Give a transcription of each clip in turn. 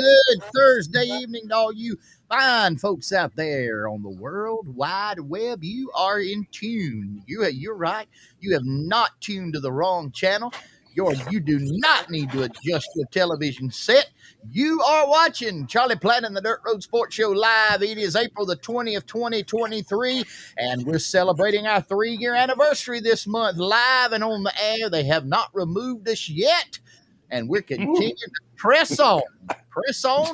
good Thursday evening to all you fine folks out there on the World Wide Web. You are in tune. You're right. You have not tuned to the wrong channel. You do not need to adjust your television set. You are watching Charlie Platt and the Dirt Road Sports Show live. It is April the 20th, 2023, and we're celebrating our 3-year anniversary this month live and on the air. They have not removed us yet, and we're continuing to press on,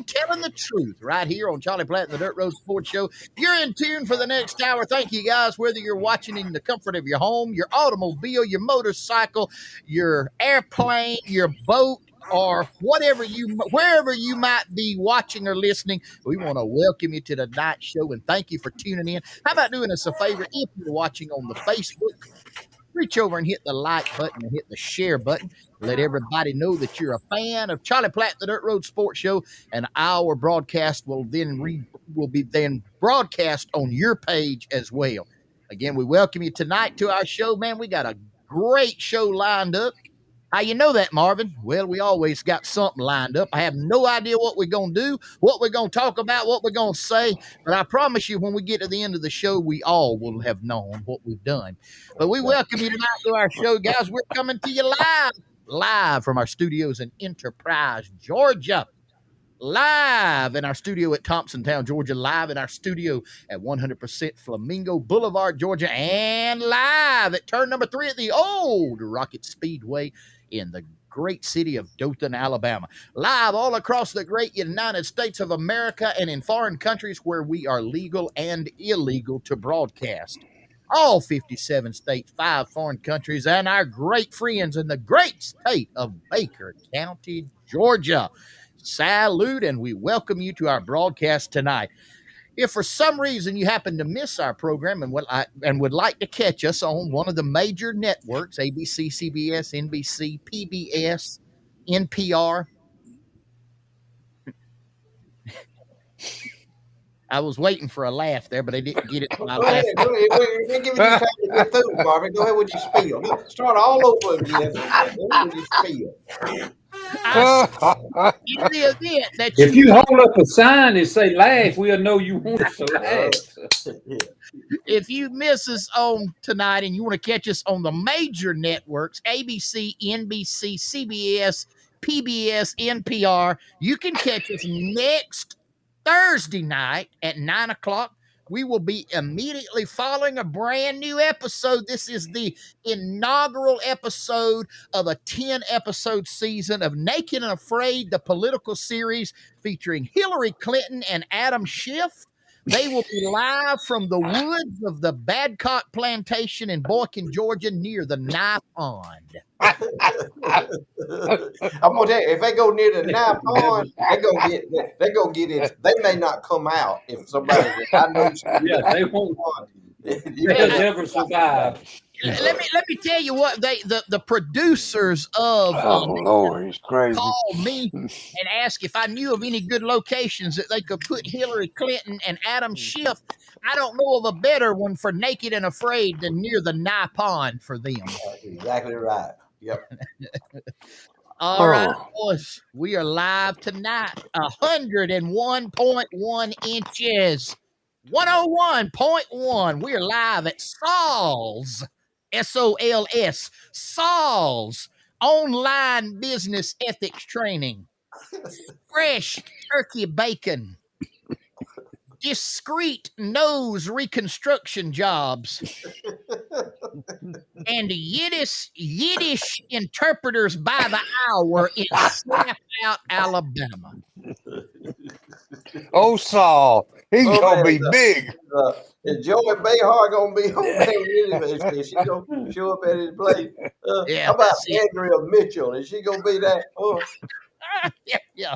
telling the truth right here on Charlie Platt and the Dirt Road Sports Show. You're in tune for the next hour. Thank you, guys, whether you're watching in the comfort of your home, your automobile, your motorcycle, your airplane, your boat, or wherever you might be watching or listening. We want to welcome you to tonight's show and thank you for tuning in. How about doing us a favor? If you're watching on the Facebook, reach over and hit the like button and hit the share button. Let everybody know that you're a fan of Charlie Platt, the Dirt Road Sports Show, and our broadcast will be broadcast on your page as well. Again, we welcome you tonight to our show, man. We got a great show lined up. How you know that, Marvin? Well, we always got something lined up. I have no idea what we're going to do, what we're going to talk about, what we're going to say, but I promise you when we get to the end of the show, we all will have known what we've done. But we welcome you tonight to our show, guys. We're coming to you live from our studios in Enterprise, Georgia. Live in our studio at Thompsontown, Georgia, live in our studio at 100% Flamingo Boulevard, Georgia, and live at turn number 3 at the old Rocket Speedway in the great city of Dothan, Alabama. Live all across the great United States of America and in foreign countries where we are legal and illegal to broadcast. All 57 states, 5 foreign countries, and our great friends in the great state of Baker County, Georgia. Salute, and we welcome you to our broadcast tonight. If for some reason you happen to miss our program and would like to catch us on one of the major networks, ABC, CBS, NBC, PBS, NPR. I was waiting for a laugh there, but I didn't get it. Go ahead. We're giving you time to get through, Marvin. Go ahead with your spiel. Start all over again. With your spiel. In the event that if you hold up a sign and say laugh, we'll know you want us to laugh. If you miss us on tonight and you want to catch us on the major networks, ABC, NBC, CBS, PBS, NPR, you can catch us next Thursday night at 9 o'clock. We will be immediately following a brand new episode. This is the inaugural episode of a 10-episode season of Naked and Afraid, the political series featuring Hillary Clinton and Adam Schiff. They will be live from the woods of the Badcock Plantation in Boykin, Georgia, near the Nye Pond. I'm gonna tell you, if they go near the Nye Pond, they go get it. They may not come out if somebody. I know. Yeah, they won't. They'll never survive. Let me tell you what the producers of Lord, he's crazy. called me and asked if I knew of any good locations that they could put Hillary Clinton and Adam Schiff. I don't know of a better one for Naked and Afraid than near the Nye Pond for them. That's exactly right. Yep. All right, boys. We are live tonight. 101.1 inches. 101.1. We are live at Saul's. SOLS, Saul's online business ethics training, fresh turkey bacon, discreet nose reconstruction jobs, and Yiddish interpreters by the hour in Snap Out, Alabama. Oh, Saul, he's gonna be big. Is Joey Behar gonna be on there? Is she gonna show up at his place? How about Andrea Mitchell? Is she gonna be there? Yeah.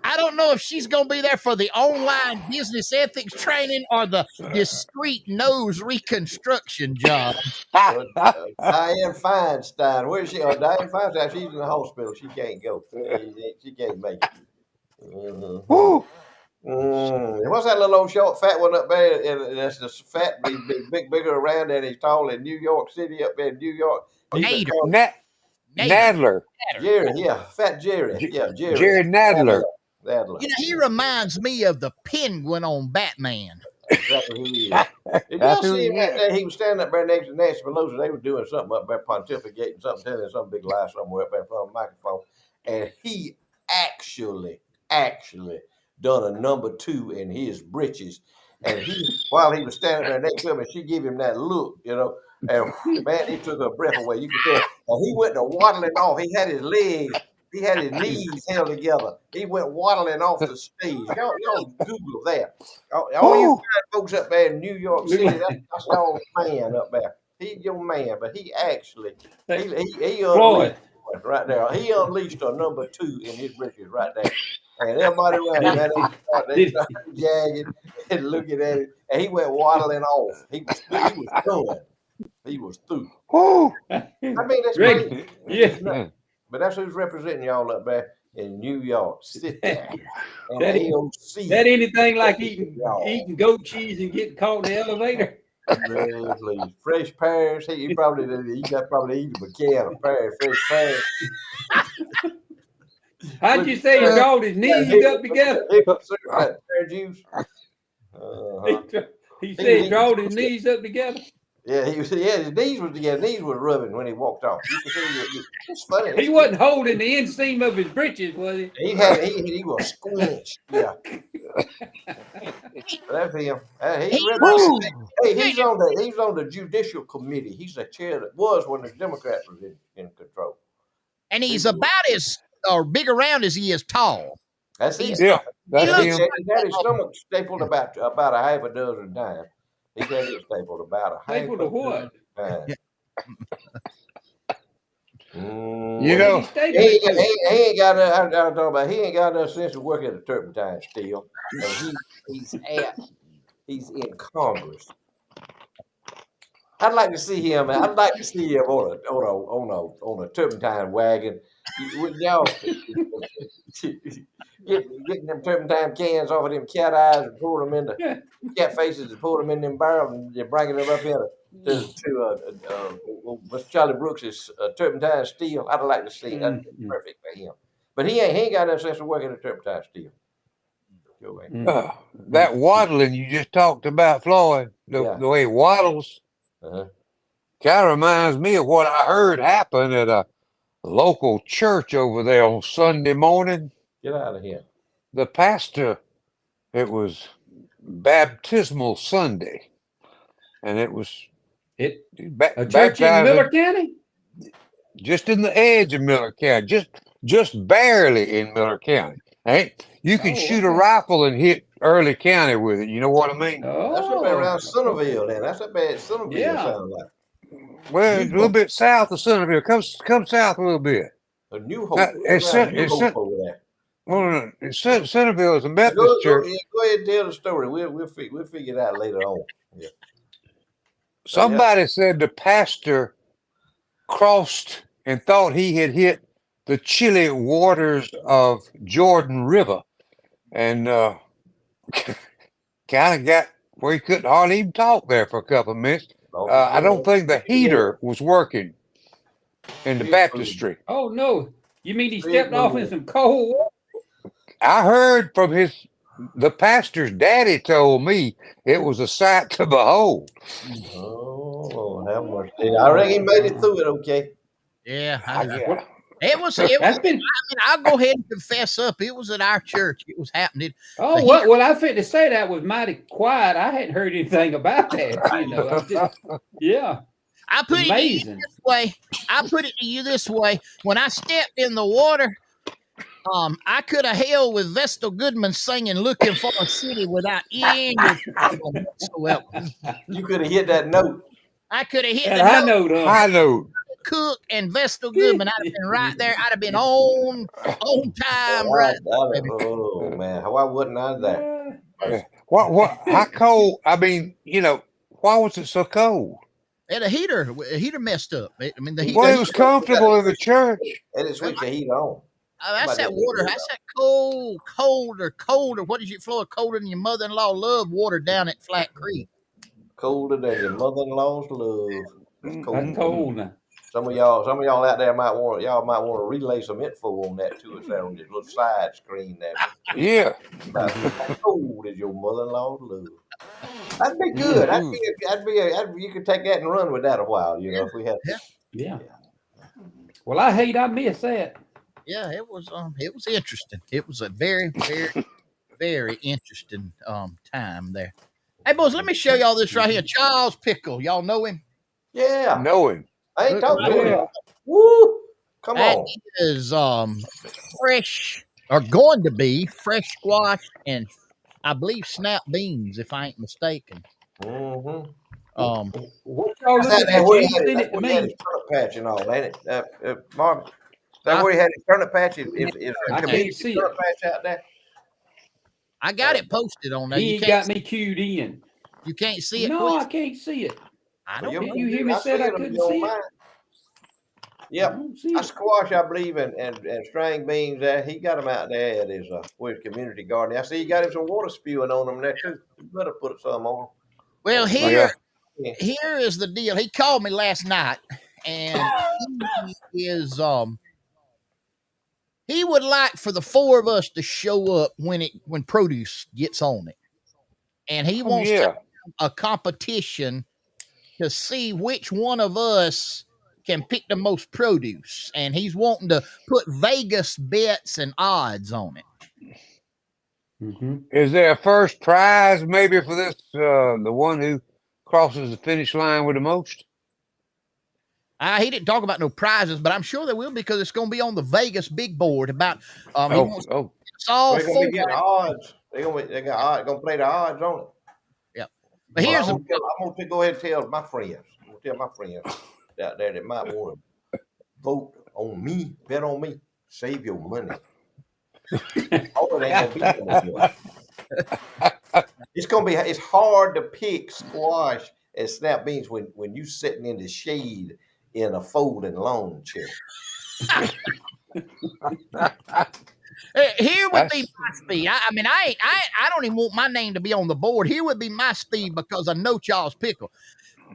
I don't know if she's going to be there for the online business ethics training or the discreet nose reconstruction job. Diane Feinstein. Where is she? Diane Feinstein, she's in the hospital. She can't go. She can't make it. Mm-hmm. What's that little old short fat one up there? And that's the fat, bigger around and he's tall in New York City up there in New York. Nadler. Jerry, yeah, Fat Jerry. Yeah, Jerry. Jerry Nadler. Adler. You know, he reminds me of the Penguin on Batman. Exactly who he is. Did y'all see him that day? He was standing up there next to Nancy Pelosi. They were doing something up there, pontificating something, telling some big lie somewhere up there in front of a microphone. And he actually done a number 2 in his britches. And while he was standing there next to him, and she gave him that look, you know, and man, he took her breath away. You could tell. And he went to waddling off. He had his legs. He had his knees held together. He went waddling off the stage. Y'all Google that. All you folks up there in New York City, that's y'all's man up there. He's your man, but he actually he unleashed right there. He unleashed a number 2 in his britches right there. And everybody around him, they started jagging and looking at it, and he went waddling off. He was done. He was through. I mean, that's great. Yeah. But that's who's representing y'all up there in New York City. That anything like eating goat cheese and getting caught in the elevator? Really, please. Fresh pears. He probably got eating a can of pears, fresh pears. How'd you say he drawed his knees up together? Pear juice. He said he drawed his knees up together. Yeah, his knees was together. Knees was rubbing when he walked off. You can see it's funny. He wasn't holding the inseam of his breeches, was he? He was squinched. Yeah. That's him. He's on the judicial committee. He's the chair that was when the Democrats was in control. And he's about as big around as he is tall. That's it. Yeah, that's him. He had his stomach stapled about a half a dozen times. He had it stapled about a half a dozen times. You know, he ain't got enough sense to work at a turpentine still. And he's in Congress. I'd like to see him. I'd like to see him on a turpentine wagon. With y'all getting them turpentine cans off of them cat eyes and pour them into cat faces and pour them in them barrels and you're bringing them up here to Mr. Charlie Brooks' turpentine steel. I'd like to see that's perfect for him. But he ain't got no sense of working at turpentine steel. That waddling you just talked about, Floyd, the way he waddles, kind of reminds me of what I heard happen at a local church over there on Sunday morning. Get out of here. The pastor, it was baptismal Sunday, and it was a church in Miller County? Just in the edge of Miller County, just barely in Miller County. Right? You can shoot a rifle and hit Early County with it. You know what I mean? That's up around Centerville then. That's up at Centerville sound like. Well, a little bit south of Centerville. Come south a little bit. A New Hope. Hope over there. Well, Centerville is a Methodist church. Go ahead and tell the story. We'll figure it out later on. Yeah. Somebody said the pastor crossed and thought he had hit the chilly waters of Jordan River, and kind of got where he couldn't hardly even talk there for a couple of minutes. I don't think the heater was working in the baptistry. Oh no! You mean he stepped off in some cold water? I heard from the pastor's daddy told me it was a sight to behold. Oh, have mercy! I reckon he made it through it okay. Yeah. It was. I mean, I'll go ahead and confess up. It was at our church. It was happening. Oh, well, I fit to say that was mighty quiet. I hadn't heard anything about that. You know, yeah. I put it to you this way. When I stepped in the water, I could have held with Vestal Goodman singing "Looking for a City" without any problem whatsoever. You could have hit that note. I could have hit the note. High note. Cook and Vestal Goodman, I'd have been right there. I'd have been on time, right? Oh man, why wasn't I there? What? How cold? I mean, why was it so cold? And a heater messed up. I mean, the heater. Well, it was comfortable in the church. They didn't switch the heat on. That's that water. That's that colder. What did you flow colder than your mother-in-law loved water down at Flat Creek? Colder than your mother-in-law's love. That's cold now. Some of y'all out there might want to relay some info on that to us there on this little side screen there. Yeah. About how cold is your mother-in-law's love? That'd be good. You could take that and run with that a while, if we had. Yeah. Well, I miss that. Yeah, it was interesting. It was a very, very, very interesting time there. Hey, boys, let me show y'all this right here. Charles Pickle. Y'all know him? Yeah. Know him. I ain't Look, talking to yeah. him. Woo! Come that on. is fresh, or going to be fresh squash and I believe snap beans, if I ain't mistaken. Mm-hmm. What y'all That's looking at? where You he had send it. it to He had me. his turnip patch and all, ain't it? Marvin, that Huh? where he had his turnip patch? Is a I community can't see turnip it. patch out there? I got it posted on there. He ain't got me cued in. You can't see it, No, Queen? I can't see it. I Well, don't. Didn't you hear me I said see I it if couldn't you don't see it? mind. I Yep. don't see I it. squash, I believe, and string beans there. He got them out there at his community garden. I see he got him some water spewing on them there too. You better put some on. Well, Yeah. here is the deal. He called me last night, and he is he would like for the four of us to show up when produce gets on it, and he Oh, wants to yeah. have a competition to see which one of us can pick the most produce, and he's wanting to put Vegas bets and odds on it. Mm-hmm. Is there a first prize maybe for this? The one who crosses the finish line with the most? He didn't talk about no prizes, but I'm sure there will because it's going to be on the Vegas big board. About he wants it's all They're gonna four. be getting odds. Gonna play the odds on it. Yeah, but Well, here's I'm gonna go ahead and tell my friends. I'm gonna tell my friends out there that might want to vote on me, bet on me, save your money. Oh, it ain't gonna be no more. It's hard to pick squash and snap beans when you sitting in the shade in a folding lawn chair. here would be my speed. I mean, I don't even want my name to be on the board. Here would be my speed because I know Charles Pickle.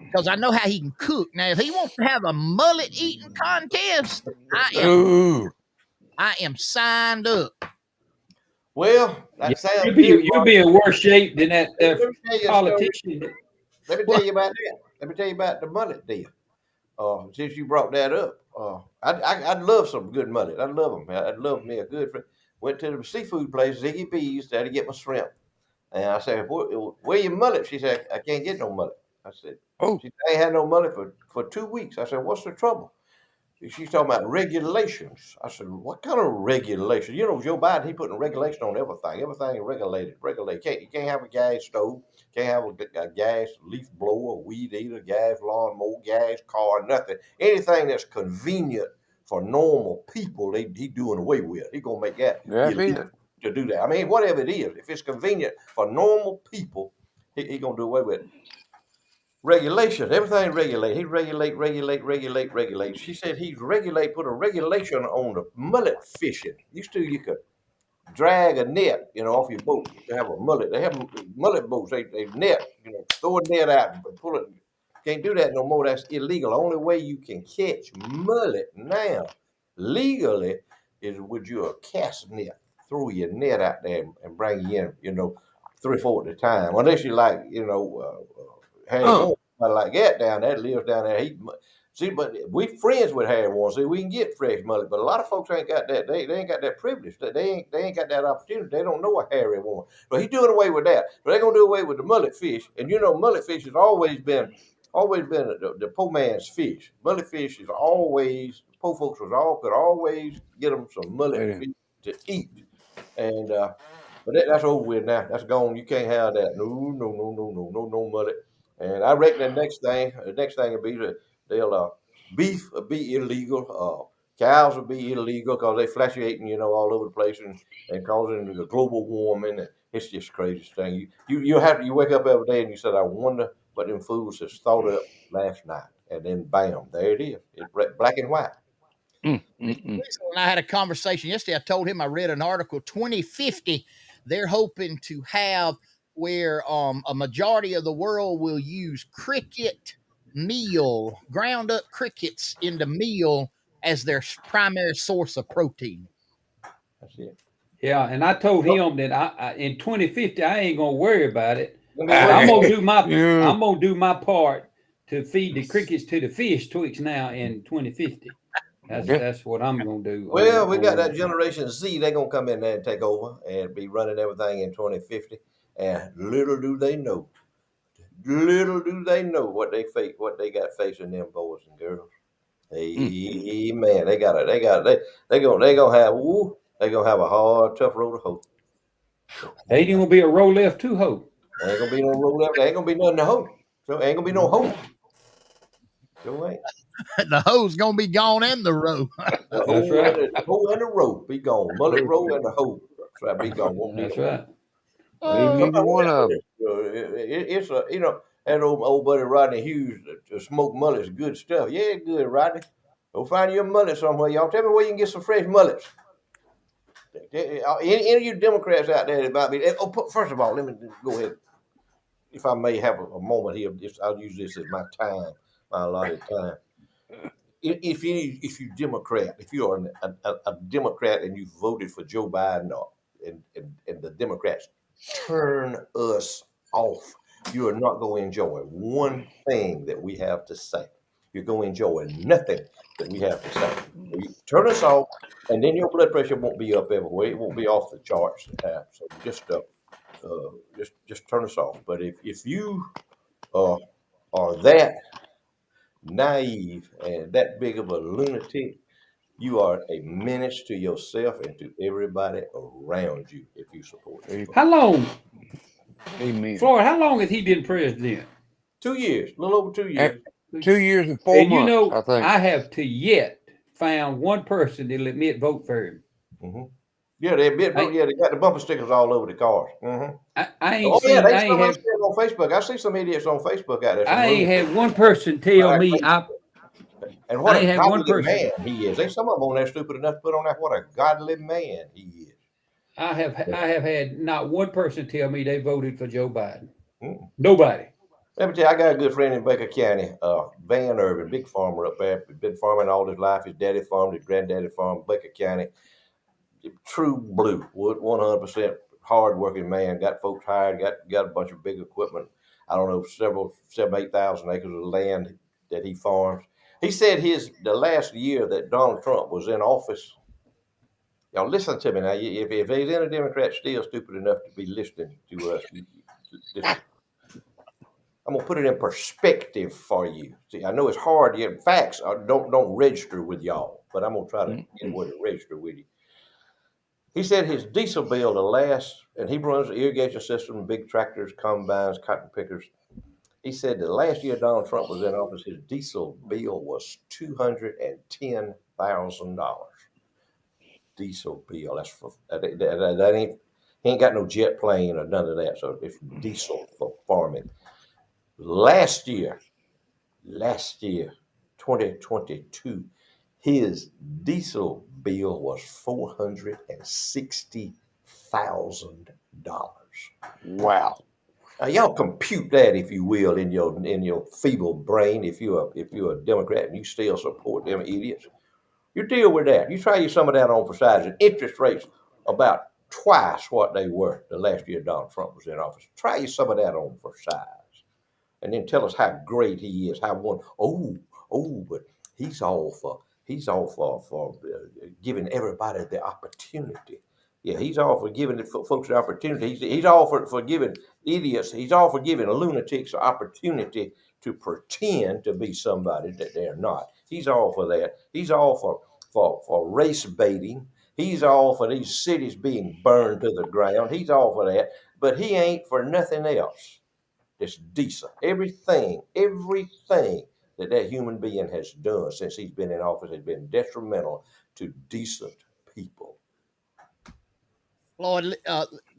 Because I know how he can cook. Now, if he wants to have a mullet eating contest, I am signed up. Well, that sounds You'll good. be in worse shape than that Let me tell you a politician. story. Let me tell you about that. Let me tell you about the mullet deal. Since you brought that up, I'd love some good mullet. I'd love them. I'd love me a good friend. Went to the seafood place, Ziggy B's, there to get my shrimp. And I said, where your mullet? She said, I can't get no mullet. I said, she ain't had no mullet for 2 weeks. I said, what's the trouble? She's talking about regulations. I said, what kind of regulation? Joe Biden, he putting regulation on everything. Everything is regulated. You can't have a gas stove. Can't have a gas leaf blower, weed eater, gas lawnmower, gas car, nothing. Anything that's convenient for normal people, he doing away with. He gonna make that illegal to do that. I mean, whatever it is, if it's convenient for normal people, he gonna do away with it. Regulation, everything regulate. He regulate. She said put a regulation on the mullet fishing. Used to you could drag a net, off your boat. You have a mullet. They have mullet boats. They net, throw a net out and pull it. Can't do that no more. That's illegal. The only way you can catch mullet now legally is with your cast net. Throw your net out there and bring you in, 3 or 4 at a time. Unless you like, Harry Warren, like that down there, lives down there. But we friends with Harry Warren. See, we can get fresh mullet, but a lot of folks ain't got that. They ain't got that privilege. They ain't got that opportunity. They don't know a Harry Warren. But he's doing away with that. But they're gonna do away with the mullet fish. And mullet fish has always been the poor man's fish. Mullet fish is always poor folks could always get them some mullet fish to eat. And but that's over with now. That's gone. You can't have that. No mullet. And I reckon the next thing will be that beef will be illegal. Cows will be illegal because they fluctuating, all over the place and causing the global warming. It's just crazy thing. You wake up every day and you said, I wonder what them fools has thought up last night, and then bam, there it is. It's black and white. When I had a conversation yesterday, I told him I read an article. 2050, they're hoping to have where a majority of the world will use cricket meal, ground up crickets into meal as their primary source of protein. That's it. Yeah, and I told him that I in 2050 I ain't gonna worry about it. Gonna But be I'm working. gonna do my part to feed the crickets to the fish tweaks now in 2050. That's what I'm gonna do. Well, we got that Generation Z. They're gonna come in there and take over and be running everything in 2050. And little do they know what they got facing them boys and girls. Amen. They gonna have a hard, tough road to hoe. They ain't gonna be a row left to hoe. Ain't gonna be no road left. There ain't gonna be nothing to hoe. So ain't gonna be no hoe. So ain't. The hoe's gonna be gone and the row. The hoe and the rope be gone. Mullet row and the hoe. That's be gone. Won't That's be no right. Neither one of them. It's a that old buddy Rodney Hughes smoked mullets, good stuff. Yeah, good, Rodney. Go find you a mullet somewhere, y'all. Tell me where you can get some fresh mullets. Any of you Democrats out there about me? First of all, let me go ahead. If I may have a moment here, I'll use this as my time, my allotted time. If you Democrat, if you are a Democrat and you voted for Joe Biden and the Democrats turn us off, you are not going to enjoy one thing that we have to say. You're going to enjoy nothing that we have to say. You turn us off, and then your blood pressure won't be up everywhere. It won't be off the charts. So just turn us off. But if you are that naive and that big of a lunatic, you are a menace to yourself and to everybody around you if you support it. How long, Amen. Floyd? How long has he been president? 2 years, a little over 2 years. 2 years and 4 And months. you know, I think. I have to yet found one person that'll admit vote for him. Mm-hmm. Yeah, they got the bumper stickers all over the cars. Mm-hmm. I ain't seen. They I ain't have. on Facebook. I see some idiots on Facebook out there. I ain't had one person tell me And what I ain't a had one godly person. man he is. Ain't some of them on there stupid enough to put on that. What a godly man he is. I have had not one person tell me they voted for Joe Biden. Mm. Nobody. Let me tell you, I got a good friend in Baker County, Van Irvin, big farmer up there. Been farming all his life. His daddy farmed, his granddaddy farmed, Baker County. True blue, 100% hard-working man. Got folks hired, got a bunch of big equipment. I don't know, 8,000 acres of land that he farms. He said the last year that Donald Trump was in office. Y'all listen to me now. If there's any Democrat still stupid enough to be listening to us, listen. I'm gonna put it in perspective for you. See, I know it's hard. Facts don't register with y'all, but I'm gonna try to get where to register with you. He said his diesel bill the last, and he runs the irrigation system, big tractors, combines, cotton pickers. He said the last year Donald Trump was in office, his diesel bill was $210,000. Diesel bill. That's for that ain't. He ain't got no jet plane or none of that. So it's diesel for farming. Last year, 2022, his diesel bill was $460,000. Wow. Now y'all compute that, if you will, in your feeble brain. If you're a Democrat and you still support them idiots, you deal with that. You try some of that on for size. And interest rates about twice what they were the last year Donald Trump was in office. Try some of that on for size, and then tell us how great he is. But he's all for giving everybody the opportunity. Yeah, he's all for giving folks the opportunity. He's all for giving idiots. He's all for giving lunatics the opportunity to pretend to be somebody that they're not. He's all for that. He's all for race baiting. He's all for these cities being burned to the ground. He's all for that. But he ain't for nothing else. It's decent. Everything that human being has done since he's been in office has been detrimental to decent people. Lord,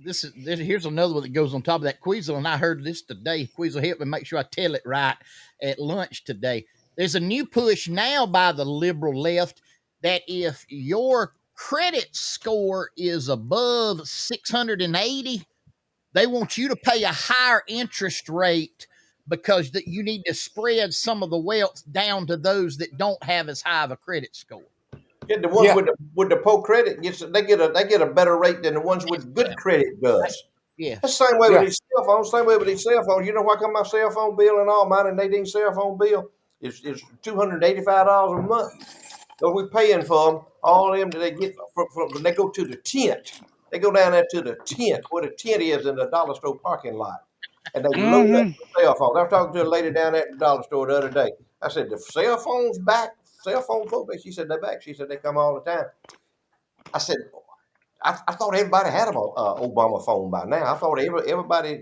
here's another one that goes on top of that. Queasel and I heard this today. Queasel helped me make sure I tell it right at lunch today. There's a new push now by the liberal left that if your credit score is above 680, they want you to pay a higher interest rate because you need to spread some of the wealth down to those that don't have as high of a credit score. Yeah, the ones with the poor credit they get a better rate than the ones with good credit does. Yes. That's the same way with these cell phones. Same way with these cell phones. You know why come my cell phone bill and all mine and Nadine's cell phone bill is $285 a month. So we paying for them. All of them that they get from when they go to the tent. They go down there to the tent where the tent is in the dollar store parking lot, and they load up the cell phones. I was talking to a lady down at the dollar store the other day. I said, "The cell phones back? Cell phone folks?" She said, "They're back." She said, "They come all the time." I said, I thought everybody had an Obama phone by now. I thought everybody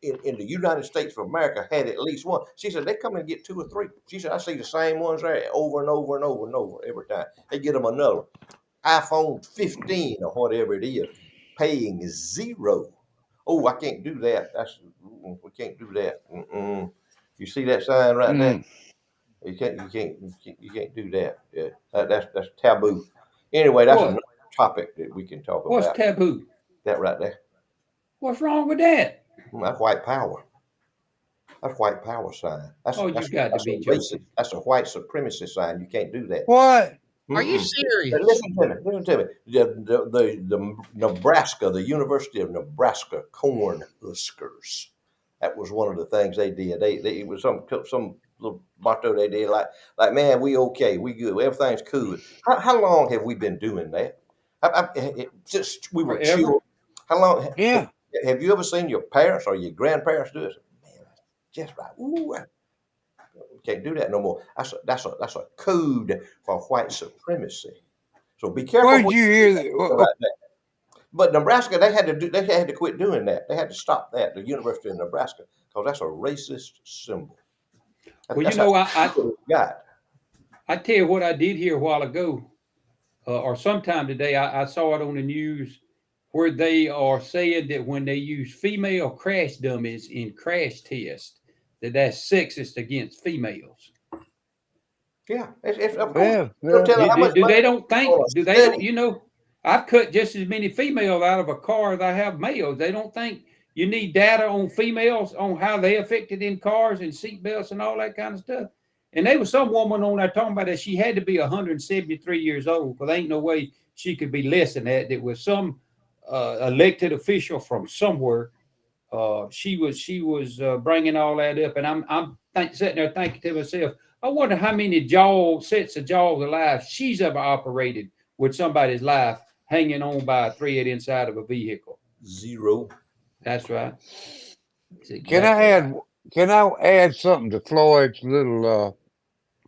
in the United States of America had at least one. She said they come and get 2 or 3. She said I see the same ones there over and over and over and over every time. They get them another iPhone 15 or whatever it is, paying zero. Oh, I can't do that. We can't do that. You see that sign right there? You can't do that. Yeah, that's taboo. Anyway, that's another topic that we can talk about. What's taboo? That right there. What's wrong with that? That's white power. That's white power sign. That's you got to be racist. That's a white supremacy sign. You can't do that. What? Are you serious? Listen to me. The Nebraska, the University of Nebraska corn huskers. That was one of the things they did. It was some little motto they did, like man, we okay, we good, everything's cool. How long have we been doing that? Since we were children. How long? Yeah. Have you ever seen your parents or your grandparents do it? Man, just right. Ooh, can't do that no more. That's a code for white supremacy. So be careful. Where'd you hear that? But Nebraska, they had to quit doing that. They had to stop that. The University of Nebraska, because that's a racist symbol. Well, that's I tell you what I did hear a while ago, or sometime today. I saw it on the news where they are saying that when they use female crash dummies in crash tests, that's sexist against females. Yeah, Do they don't think? You know, I've cut just as many females out of a car as I have males. They don't think you need data on females on how they affected in cars and seatbelts and all that kind of stuff. And there was some woman on there talking about that she had to be 173 years old, because there ain't no way she could be less than that. There was some elected official from somewhere. She was bringing all that up, and I'm sitting there thinking to myself, I wonder how many sets of jaws of life she's ever operated with somebody's life hanging on by a thread inside of a vehicle. 0. That's right. Can I add something to Floyd's little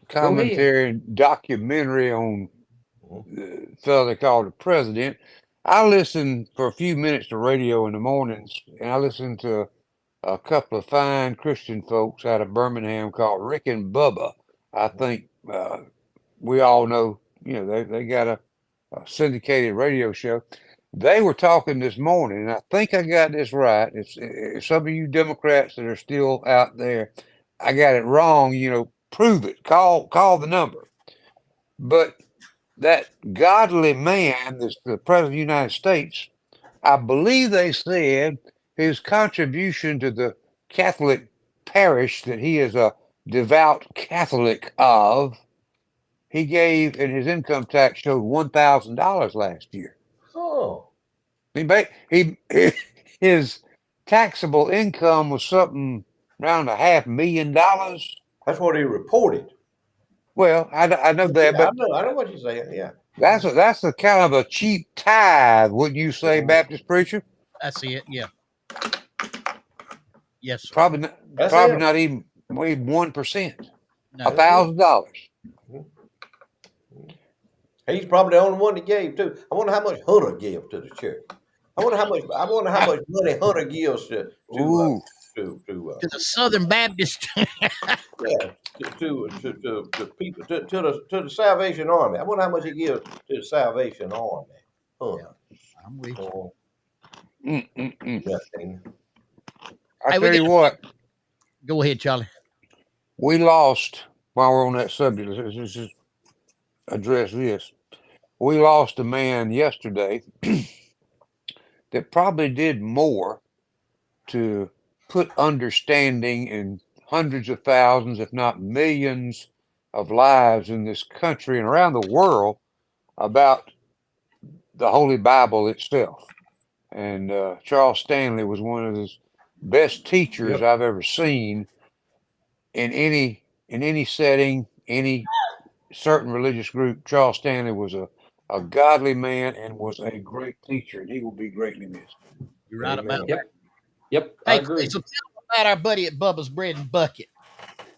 commentary and documentary on the fellow they call the president? I listen for a few minutes to radio in the mornings, and I listen to a couple of fine Christian folks out of Birmingham called Rick and Bubba. I think we all know, they got a syndicated radio show. They were talking this morning, and I think I got this right. If some of you Democrats that are still out there, I got it wrong, prove it. Call the number. But that godly man, that's the President of the United States, I believe they said his contribution to the Catholic parish that he is a devout Catholic of, he gave, and his income tax showed $1,000 last year. Oh. His taxable income was something around $500,000. That's what he reported. Well, I know that, but I know what you're saying. Yeah. That's a kind of a cheap tithe, wouldn't you say, Baptist preacher? That's it. Yeah. Yes. Sir. Probably not even 1%. $1,000. He's probably the only one that gave too. I wonder how much Hunter gave to the church. I wonder how much money Hunter gives to the Southern Baptist. Yeah, to people to the Salvation Army. I wonder how much he gives to the Salvation Army. Hunter. Yeah, I'm with you. I tell you what. Go ahead, Charlie. We lost, while we're on that subject, let's just address this. We lost a man yesterday that probably did more to put understanding in hundreds of thousands, if not millions, of lives in this country and around the world about the Holy Bible itself. And Charles Stanley was one of the best teachers I've ever seen in any setting, any certain religious group. Charles Stanley was a godly man and was a great teacher, and he will be greatly missed. You're right about that. Yep, Hey, I agree. so tell them about our buddy at Bubba's Bread and Bucket.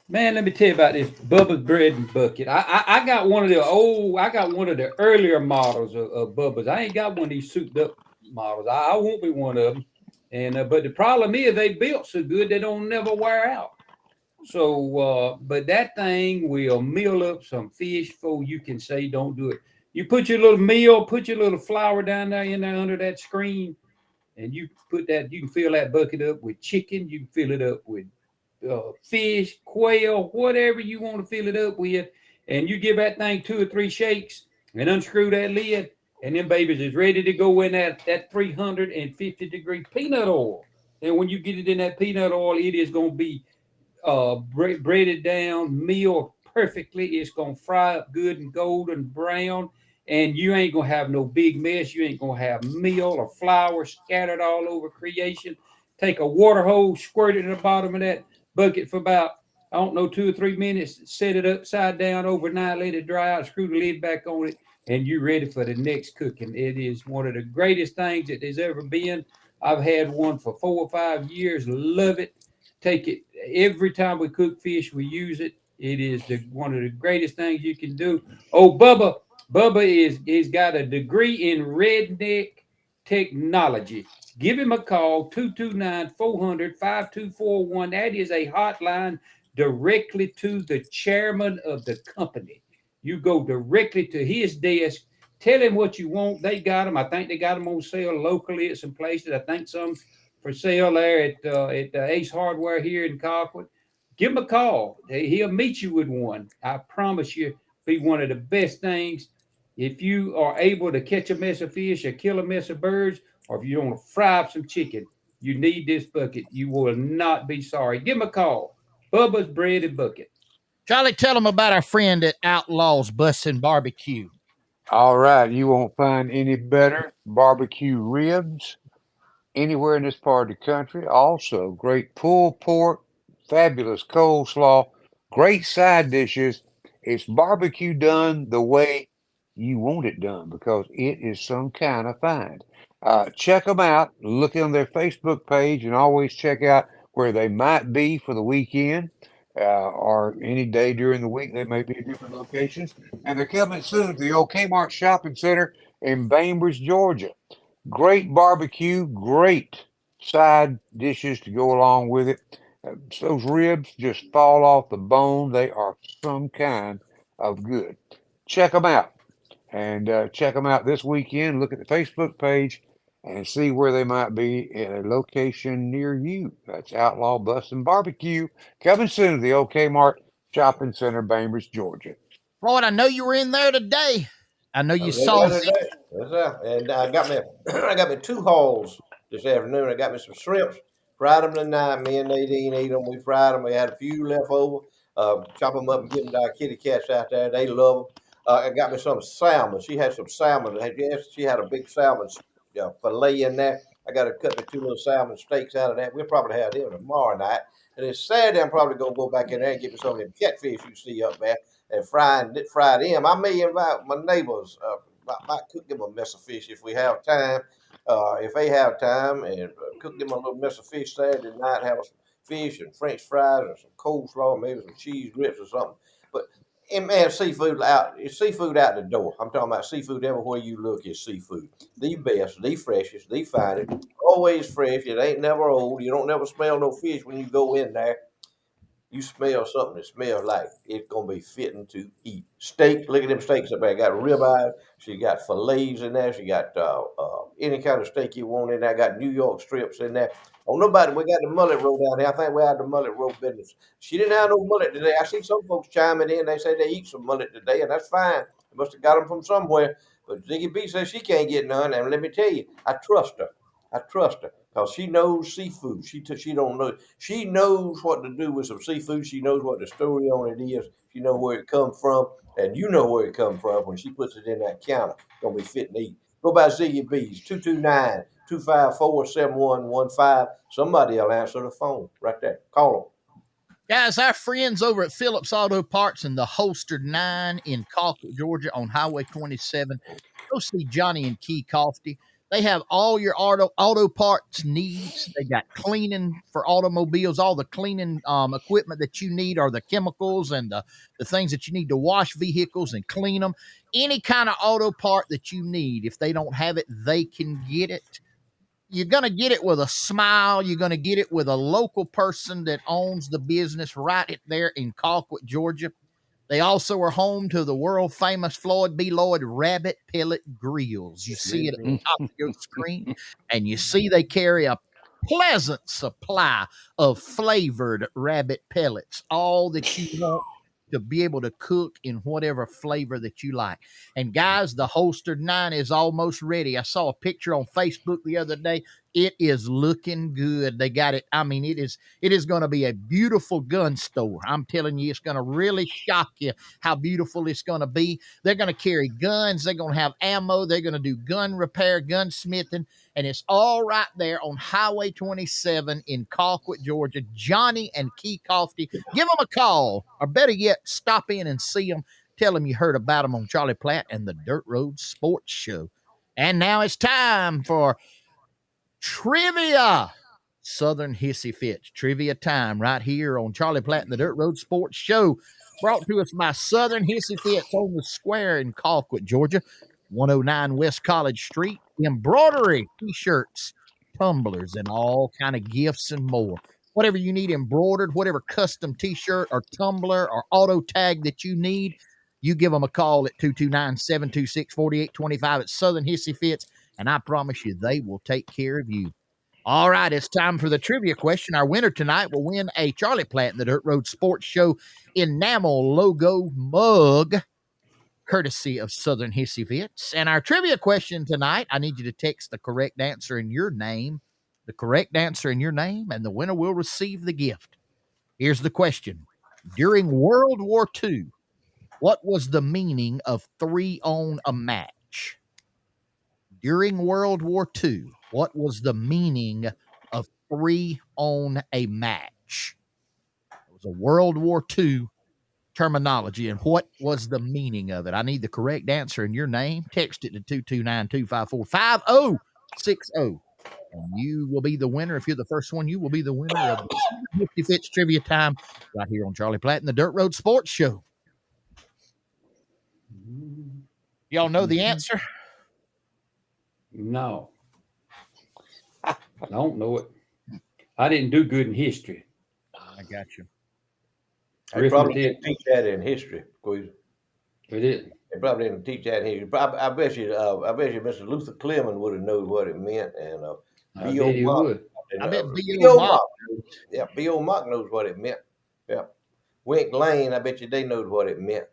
Man, let me tell you about this Bubba's Bread and Bucket. I got one of the earlier models of Bubba's. I ain't got one of these souped up models. I won't be one of them. And but the problem is they built so good they don't never wear out. So, but that thing will meal up some fish before you can say don't do it. You put your little meal, put your little flour down there in there under that screen, and you put that. You can fill that bucket up with chicken. You can fill it up with fish, quail, whatever you want to fill it up with, and you give that thing 2 or 3 shakes and unscrew that lid, and then babies is ready to go in that 350-degree peanut oil. And when you get it in that peanut oil, it is going to be breaded down, meal perfectly. It's going to fry up good and golden brown, and you ain't going to have no big mess. You ain't going to have meal or flour scattered all over creation. Take a water hose, squirt it in the bottom of that bucket for about, I don't know, 2 or 3 minutes, set it upside down overnight, let it dry out, screw the lid back on it, and you're ready for the next cooking. It is one of the greatest things that there's ever been. I've had one for 4 or 5 years, love it. Take it every time we cook fish, we use it. It is one of the greatest things you can do. Oh, Bubba is got a degree in redneck technology. Give him a call, 229-400-5241. That is a hotline directly to the chairman of the company. You go directly to his desk, tell him what you want. They got them. I think they got them on sale locally at some places. I think some for sale there at Ace Hardware here in Colquitt. Give him a call. He'll meet you with one. I promise you, be one of the best things. If you are able to catch a mess of fish or kill a mess of birds, or if you want to fry up some chicken, you need this bucket. You will not be sorry. Give him a call. Bubba's Bread and Bucket. Charlie, tell them about our friend at Outlaws Bussin' Barbecue. All right, you won't find any better barbecue ribs anywhere in this part of the country. Also, great pulled pork, fabulous coleslaw, great side dishes. It's barbecue done the way you want it done because it is some kind of find. Check them out. Look on their Facebook page and always check out where they might be for the weekend or any day during the week. They may be at different locations. And they're coming soon to the old Kmart Shopping Center in Bainbridge, Georgia. Great barbecue, great side dishes to go along with it. Those ribs just fall off the bone. They are some kind of good. Check them out and check them out this weekend. Look at the Facebook page and see where they might be at a location near you. That's Outlaw Bussin' Barbecue. Coming soon to the old Kmart Shopping Center, Bainbridge, Georgia. Floyd, I know you were in there today. I know you saw it. And I got me 2 hauls this afternoon. I got me some shrimps, fried them tonight. Me and Nadine ate them. We fried them. We had a few left over. Chop them up and give them to our kitty cats out there. They love them. I got me some salmon. She had some salmon. She had a big salmon fillet in there. I got to cut me 2 little salmon steaks out of that. We'll probably have them tomorrow night. And then Saturday, I'm probably going to go back in there and get me some of them catfish you see up there and fry them. I may invite my neighbors. Might cook them a mess of fish if we have time. If they have time, and cook them a little mess of fish Saturday night, have some fish and French fries and some coleslaw, maybe some cheese grits or something. But and man, seafood out the door. I'm talking about seafood everywhere you look is seafood. The best, the freshest, the finest, always fresh. It ain't never old. You don't never smell no fish when you go in there. You smell something that smells like it's gonna be fitting to eat. Steak, look at them steaks up there. Got ribeye, she got fillets in there, she got any kind of steak you want in there. Got New York strips in there. Oh, nobody, we got the mullet roll down here. I think we had the mullet roll business. She didn't have no mullet today. I see some folks chiming in. They say they eat some mullet today, and that's fine. They must have got them from somewhere. But Ziggy B says she can't get none, and let me tell you, I trust her. because she knows seafood. She don't know. She knows what to do with some seafood. She knows what the story on it is. She knows where it come from, and you know where it come from when she puts it in that counter. It's gonna be fit to eat. Go by Ziggy B's 229-254-7115. Somebody will answer the phone right there. Call them. Guys, our friends over at Phillips Auto Parts and the Holstered 9 in Colquitt, Georgia on Highway 27. Go see Johnny and Key Coffee. They have all your auto parts needs. They got cleaning for automobiles, all the cleaning equipment that you need are the chemicals and the things that you need to wash vehicles and clean them. Any kind of auto part that you need, if they don't have it, they can get it. You're going to get it with a smile. You're going to get it with a local person that owns the business right there in Colquitt, Georgia. They also are home to the world famous Floyd B. Lloyd Rabbit Pellet Grills. You see it at the top of your screen, and you see they carry a pleasant supply of flavored rabbit pellets, all that you want to be able to cook in whatever flavor that you like. And guys, the Holstered 9 is almost ready. I saw a picture on Facebook the other day. It is looking good. They got it. I mean, it is going to be a beautiful gun store. I'm telling you, it's going to really shock you how beautiful it's going to be. They're going to carry guns. They're going to have ammo. They're going to do gun repair, gunsmithing, and it's all right there on Highway 27 in Colquitt, Georgia. Johnny and Key Coffee. Give them a call, or better yet, stop in and see them. Tell them you heard about them on Charlie Platt and the Dirt Road Sports Show. And now it's time for trivia. Southern Hissy Fits trivia time right here on Charlie Platt and the Dirt Road Sports Show, brought to us by Southern Hissy Fits on the square in Colquitt, Georgia, 109 West College Street. Embroidery, t-shirts, tumblers, and all kind of gifts and more. Whatever you need embroidered, whatever custom t-shirt or tumbler or auto tag that you need, you give them a call at 229-726-4825 at Southern Hissy Fits, and I promise you they will take care of you. All right, it's time for the trivia question. Our winner tonight will win a Charlie Platt and the Dirt Road Sports Show enamel logo mug, courtesy of Southern Hissy Fits. And our trivia question tonight, I need you to text the correct answer in your name, and the winner will receive the gift. Here's the question. During World War II, what was the meaning of 3 on a match? During World War II, what was the meaning of 3 on a match? It was a World War II terminology, and what was the meaning of it? I need the correct answer in your name. Text it to 229-254-5060, and you will be the winner. If you're the first one, you will be the winner of the 50 Fits Trivia Time right here on Charlie Platt and the Dirt Road Sports Show. Y'all know the answer? No. I don't know it. I didn't do good in history. I got you. They probably didn't teach that in history, Squeeze. They didn't. They probably didn't teach that in history. I bet you Mr. Luther Clement would have known what it meant, and I bet he would. I bet B.O. Mock. Yeah, B.O. Mock knows what it meant. Yeah. Wink Lane, I bet you they knows what it meant.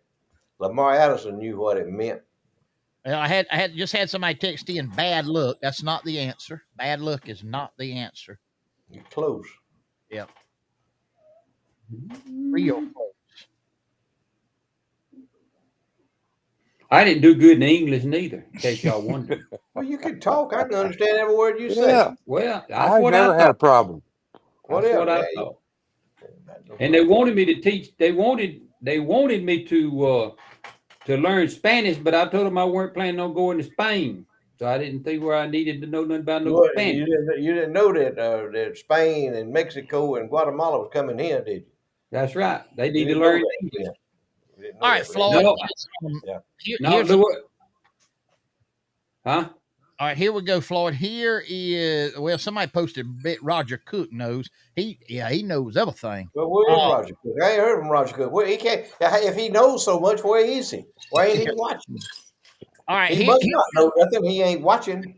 Lamar Addison knew what it meant. Well, I just had somebody text in bad luck. That's not the answer. Bad luck is not the answer. You're close. Yeah. Real close. I didn't do good in English neither, in case y'all wondered. Well, you can talk. I can understand every word you say. Yeah. Well, I've never had a problem. That's what I thought. And they wanted me to teach. They wanted me to learn Spanish, but I told them I weren't planning on going to Spain, so I didn't think where I needed to know nothing about Spanish. You didn't know that Spain and Mexico and Guatemala was coming in, did you? That's right. They need to learn English. All right, Floyd. Huh? All right, here we go, Floyd. Here is, well, somebody posted Roger Cook knows. He knows everything. Well, where is Roger Cook? I ain't heard from Roger Cook. Where he can't? If he knows so much, where is he? Why ain't he watching? All right, he must not know nothing. He ain't watching.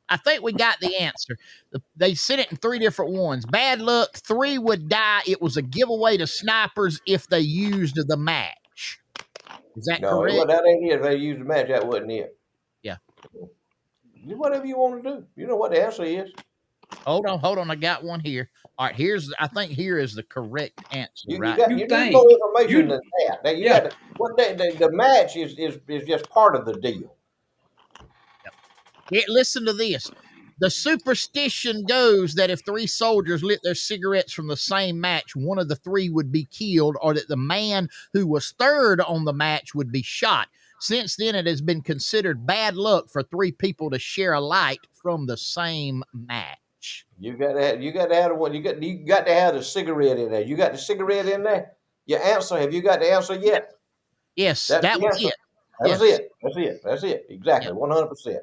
I think we got the answer. They sent it in 3 different ones. Bad luck, 3 would die. It was a giveaway to snipers if they used the match. Is that correct? No, that ain't it. If they used the match, that wasn't it. Yeah. Do whatever you want to do. You know what the answer is. Hold on. I got one here. All right, I think here is the correct answer, You right? got You you need think more information you? than that. Now you Yeah. got to, what the match is just part of the deal. Listen to this. The superstition goes that if 3 soldiers lit their cigarettes from the same match, one of the 3 would be killed, or that the man who was third on the match would be shot. Since then, it has been considered bad luck for 3 people to share a light from the same match. You got to have one. You got to have the cigarette in there. You got the cigarette in there. Your answer. Have you got the answer yet? Yes, That's that the was answer. it. That was Yes. it. That's it. That's it. Exactly. Yep. 100%.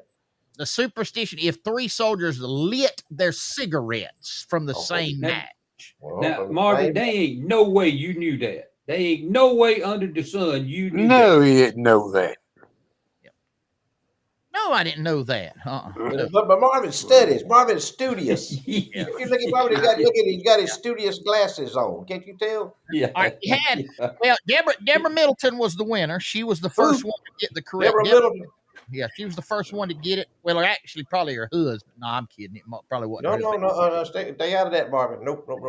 The superstition, if 3 soldiers lit their cigarettes from the same match. Now, Marvin, they ain't no way you knew that. They ain't no way under the sun you knew that. No, he didn't know that. No, I didn't know that. No. But Marvin studies. Marvin's studious. Yeah. If you look at Marvin, he's got his studious glasses on. Can't you tell? Yeah. All right, well, Deborah Middleton was the winner. She was the first one to get the correct. Deborah Middleton. Yeah, she was the first one to get it. Well, actually, probably her husband. No, I'm kidding. It probably wasn't. No. Stay out of that, Marvin. Nope. Hit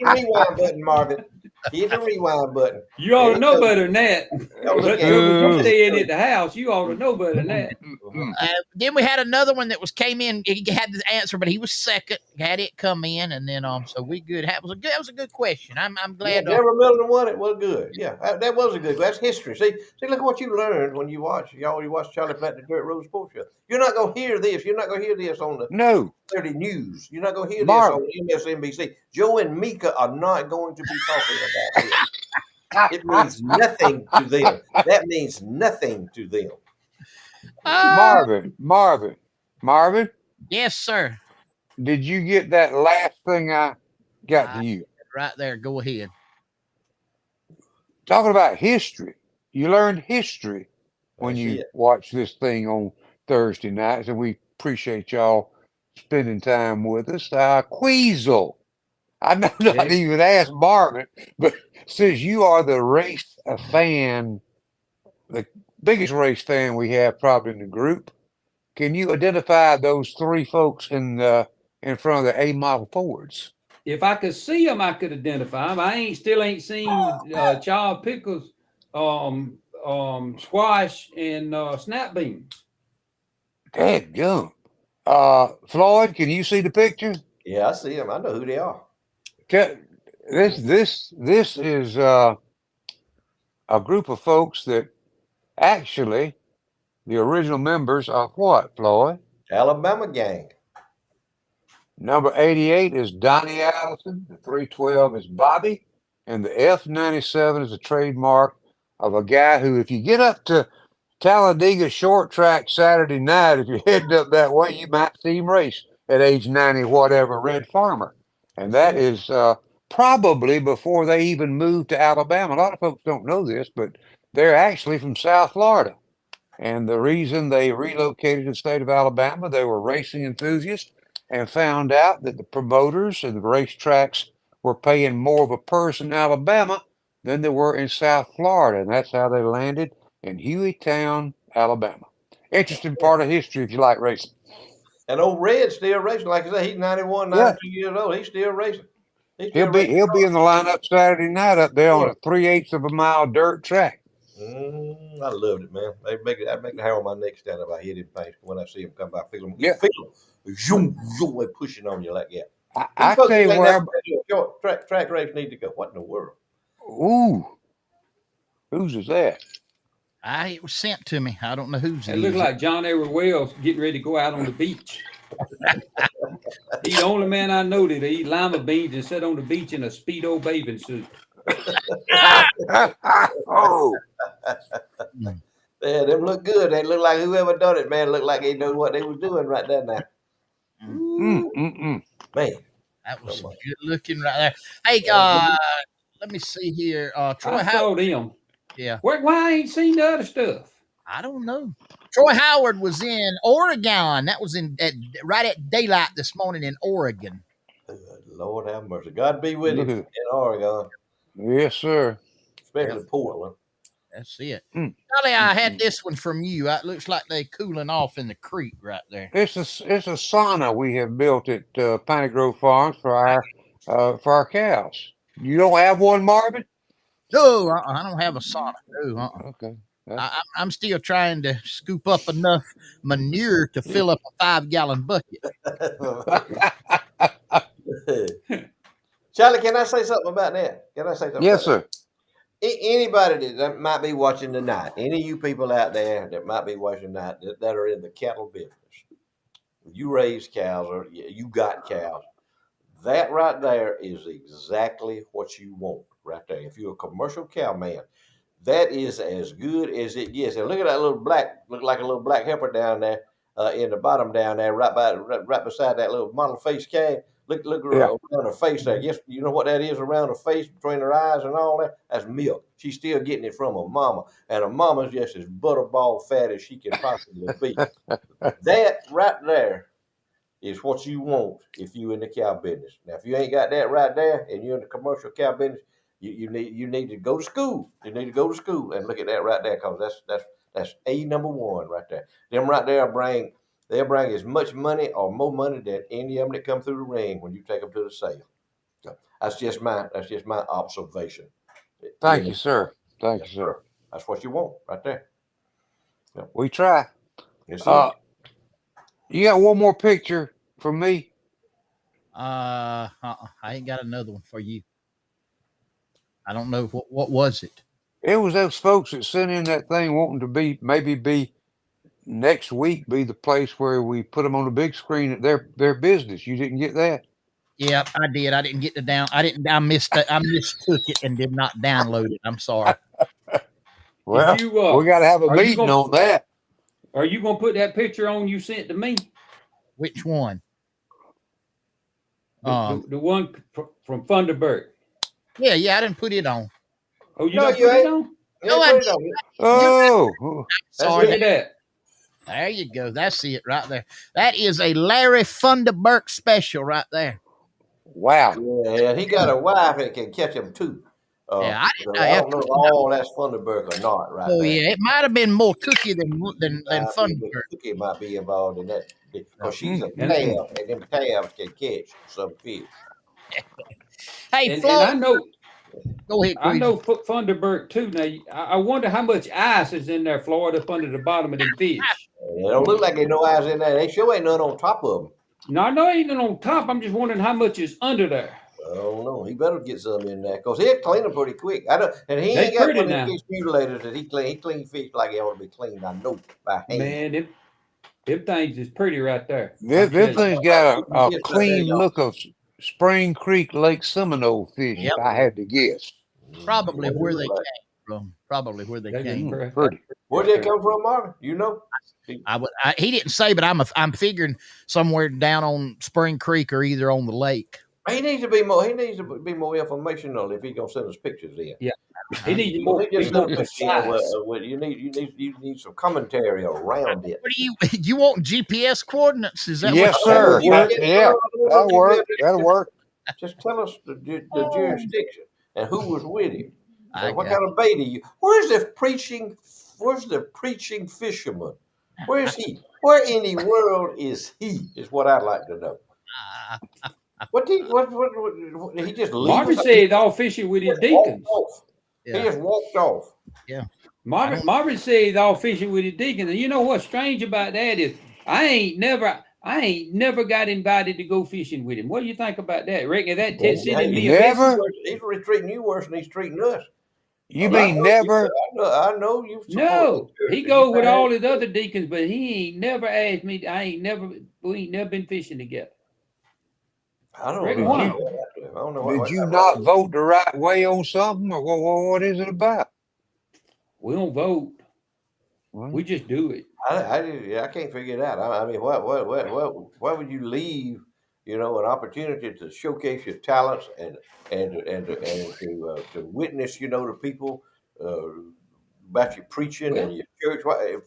the rewind button, Marvin. Hit the rewind button. You ought to know better than that. Look at You staying at the house, you ought to know better than that. Then we had another one that came in. He had the answer, but he was second. Had it come in, and then so we good. That was a good question. I'm glad. Deborah Middleton won it. Was good. Yeah, that was a good. That's history. See, look at what you learned when you watch. You already watch Charlie Platt, the Dirt Road Sports Show. You're not gonna hear this. You're not gonna hear this on the 30 News. You're not gonna hear this on MSNBC. Joe and Mika are not going to be talking about this. It means nothing to them. That means nothing to them. Marvin. Yes, sir. Did you get that last thing I got to you? Right there. Go ahead. Talking about history. You learned history when you watch this thing on Thursday nights, and we appreciate y'all spending time with us. Queasel. I know not even asked Marvin, but since you are the race fan, the biggest race fan we have probably in the group, can you identify those 3 folks in front of the A model Fords? If I could see them, I could identify them. I still ain't seen Child Pickles, squash, and snap beans. Dadgum. Floyd, can you see the picture? Yeah, I see them. I know who they are. This is a group of folks that actually the original members of what, Floyd? Alabama gang. Number 88 is Donnie Allison. The 312 is Bobby. And the F97 is a trademark of a guy who, if you get up to Talladega Short Track Saturday night, if you're heading up that way, you might see him race at age 90, whatever, Red Farmer. And that is probably before they even moved to Alabama. A lot of folks don't know this, but they're actually from South Florida. And the reason they relocated to the state of Alabama, they were racing enthusiasts and found out that the promoters and the racetracks were paying more of a purse in Alabama than they were in South Florida. And that's how they landed in Hueytown, Alabama. Interesting part of history if you like racing. And old Red's still racing. Like I said, he's 91, 92 years old. He's still racing. He'll be in the lineup Saturday night up there on a 3/8 of a mile dirt track. I loved it, man. I'd make the hair on my neck stand up. I hit him paint when I see him come by. Feel him, zoom, pushing on you like that. I tell you where short track race need to go. What in the world? Ooh, whose is that? It was sent to me. I don't know whose. It looked like John A. Wells getting ready to go out on the beach. He's the only man I know that eat lima beans and sit on the beach in a Speedo bathing suit. Oh. Yeah, them look good. They look like whoever done it, man. Look like they know what they was doing right there now. Man, that was good looking right there. Hey, let me see here. Troy Howard. Him. Yeah. Why I ain't seen the other stuff? I don't know. Troy Howard was in Oregon. That was right at daylight this morning in Oregon. Lord have mercy. God be with him in Oregon. Yes, sir. Especially Portland. That's it. Charlie, I had this one from you. It looks like they cooling off in the creek right there. It's a sauna we have built at Piney Grove Farms for our cows. You don't have one, Marvin? No, I don't have a sauna. No, Okay. I'm still trying to scoop up enough manure to fill up a 5-gallon bucket. Charlie, can I say something about that? Can I say something? Yes, sir. Anybody that might be watching tonight, any of you people out there that might be watching tonight that are in the cattle business, you raise cows or you got cows, that right there is exactly what you want right there. If you're a commercial cow man, that is as good as it gets. And look at that look like a little black heifer down there in the bottom down there, right beside that little model face calf. Look around her face there. Yes, you know what that is around her face, between her eyes and all that? That's milk. She's still getting it from her mama. And her mama's just as butterball fat as she can possibly be. That right there is what you want if you're in the cow business. Now, if you ain't got that right there and you're in the commercial cow business, you need to go to school. You need to go to school and look at that right there, because that's number one right there. Them right there they'll bring as much money or more money than any of them that come through the ring when you take them to the sale. So that's just my observation. Thank you, sir. Thank you, sir. That's what you want right there. Yeah. We try. Yes, you got one more picture from me? I ain't got another one for you. I don't know what was it. It was those folks that sent in that thing wanting to be next week be the place where we put them on the big screen at their business. You didn't get that? Yeah, I did. I didn't get I mistook it and did not download it. I'm sorry. Well, we got to have a meeting on that. Are you going to put that picture on you sent to me? Which one? The one from Thunderbird. Yeah, I didn't put it on. Oh, you don't put it on? No, I didn't. Oh, sorry. Look at that. There you go. That's it right there. That is a Larry Thunderbird special right there. Wow. Yeah, he got a wife that can catch him too. I don't know if all that's Thunderbird or not, right? Oh there. Yeah, it might have been more Cookie than Thunderbird. Cookie might be involved in that because she's a calf, and them calves can catch some fish. Hey, and I know. Go ahead. I know Thunderbird too. Now, I wonder how much ice is in there, Florida, up under the bottom of them fish. It don't look like there's no ice in there. They sure ain't none on top of them. No, I know ain't none on top. I'm just wondering how much is under there. I don't know. He better get some in there because he'll clean them pretty quick. I don't, and he ain't got one of these mutilators that he clean fish like he ought to be cleaned. I know by hand. Man, them things is pretty right there. This thing's got a clean look of Spring Creek, Lake Seminole fish. Yep. I had to guess. Probably where they came from. Probably where they came from. Pretty. Where'd they come from, Marvin? You know? He didn't say, but I'm figuring somewhere down on Spring Creek or either on the lake. He needs to be more. He needs to be more informational if he's gonna send us pictures in. Yeah, he needs more. You need some commentary around it. What do you want GPS coordinates? Is that yes, sir? Yeah, that'll work. That'll work. Just tell us the jurisdiction and who was with him. And what kind of bait are you? Where's the preaching fisherman? Where is he? Where in the world is he? Is what I'd like to know. What he just leave? Marvin said all fishing with his deacons. Yeah. He just walked off. Yeah. Marvin said all fishing with his deacons. And you know what's strange about that is I ain't never got invited to go fishing with him. What do you think about that? Reckon that me never? He's treating you worse than he's treating us. You mean never? I know you. No, he goes with all his other deacons, but he ain't never asked me. We ain't never been fishing together. I don't know. Did you not vote the right way on something, or what is it about? We don't vote. We just do it. I can't figure it out. I mean, why would you leave? You know, an opportunity to showcase your talents and to witness, you know, to people about your preaching and your church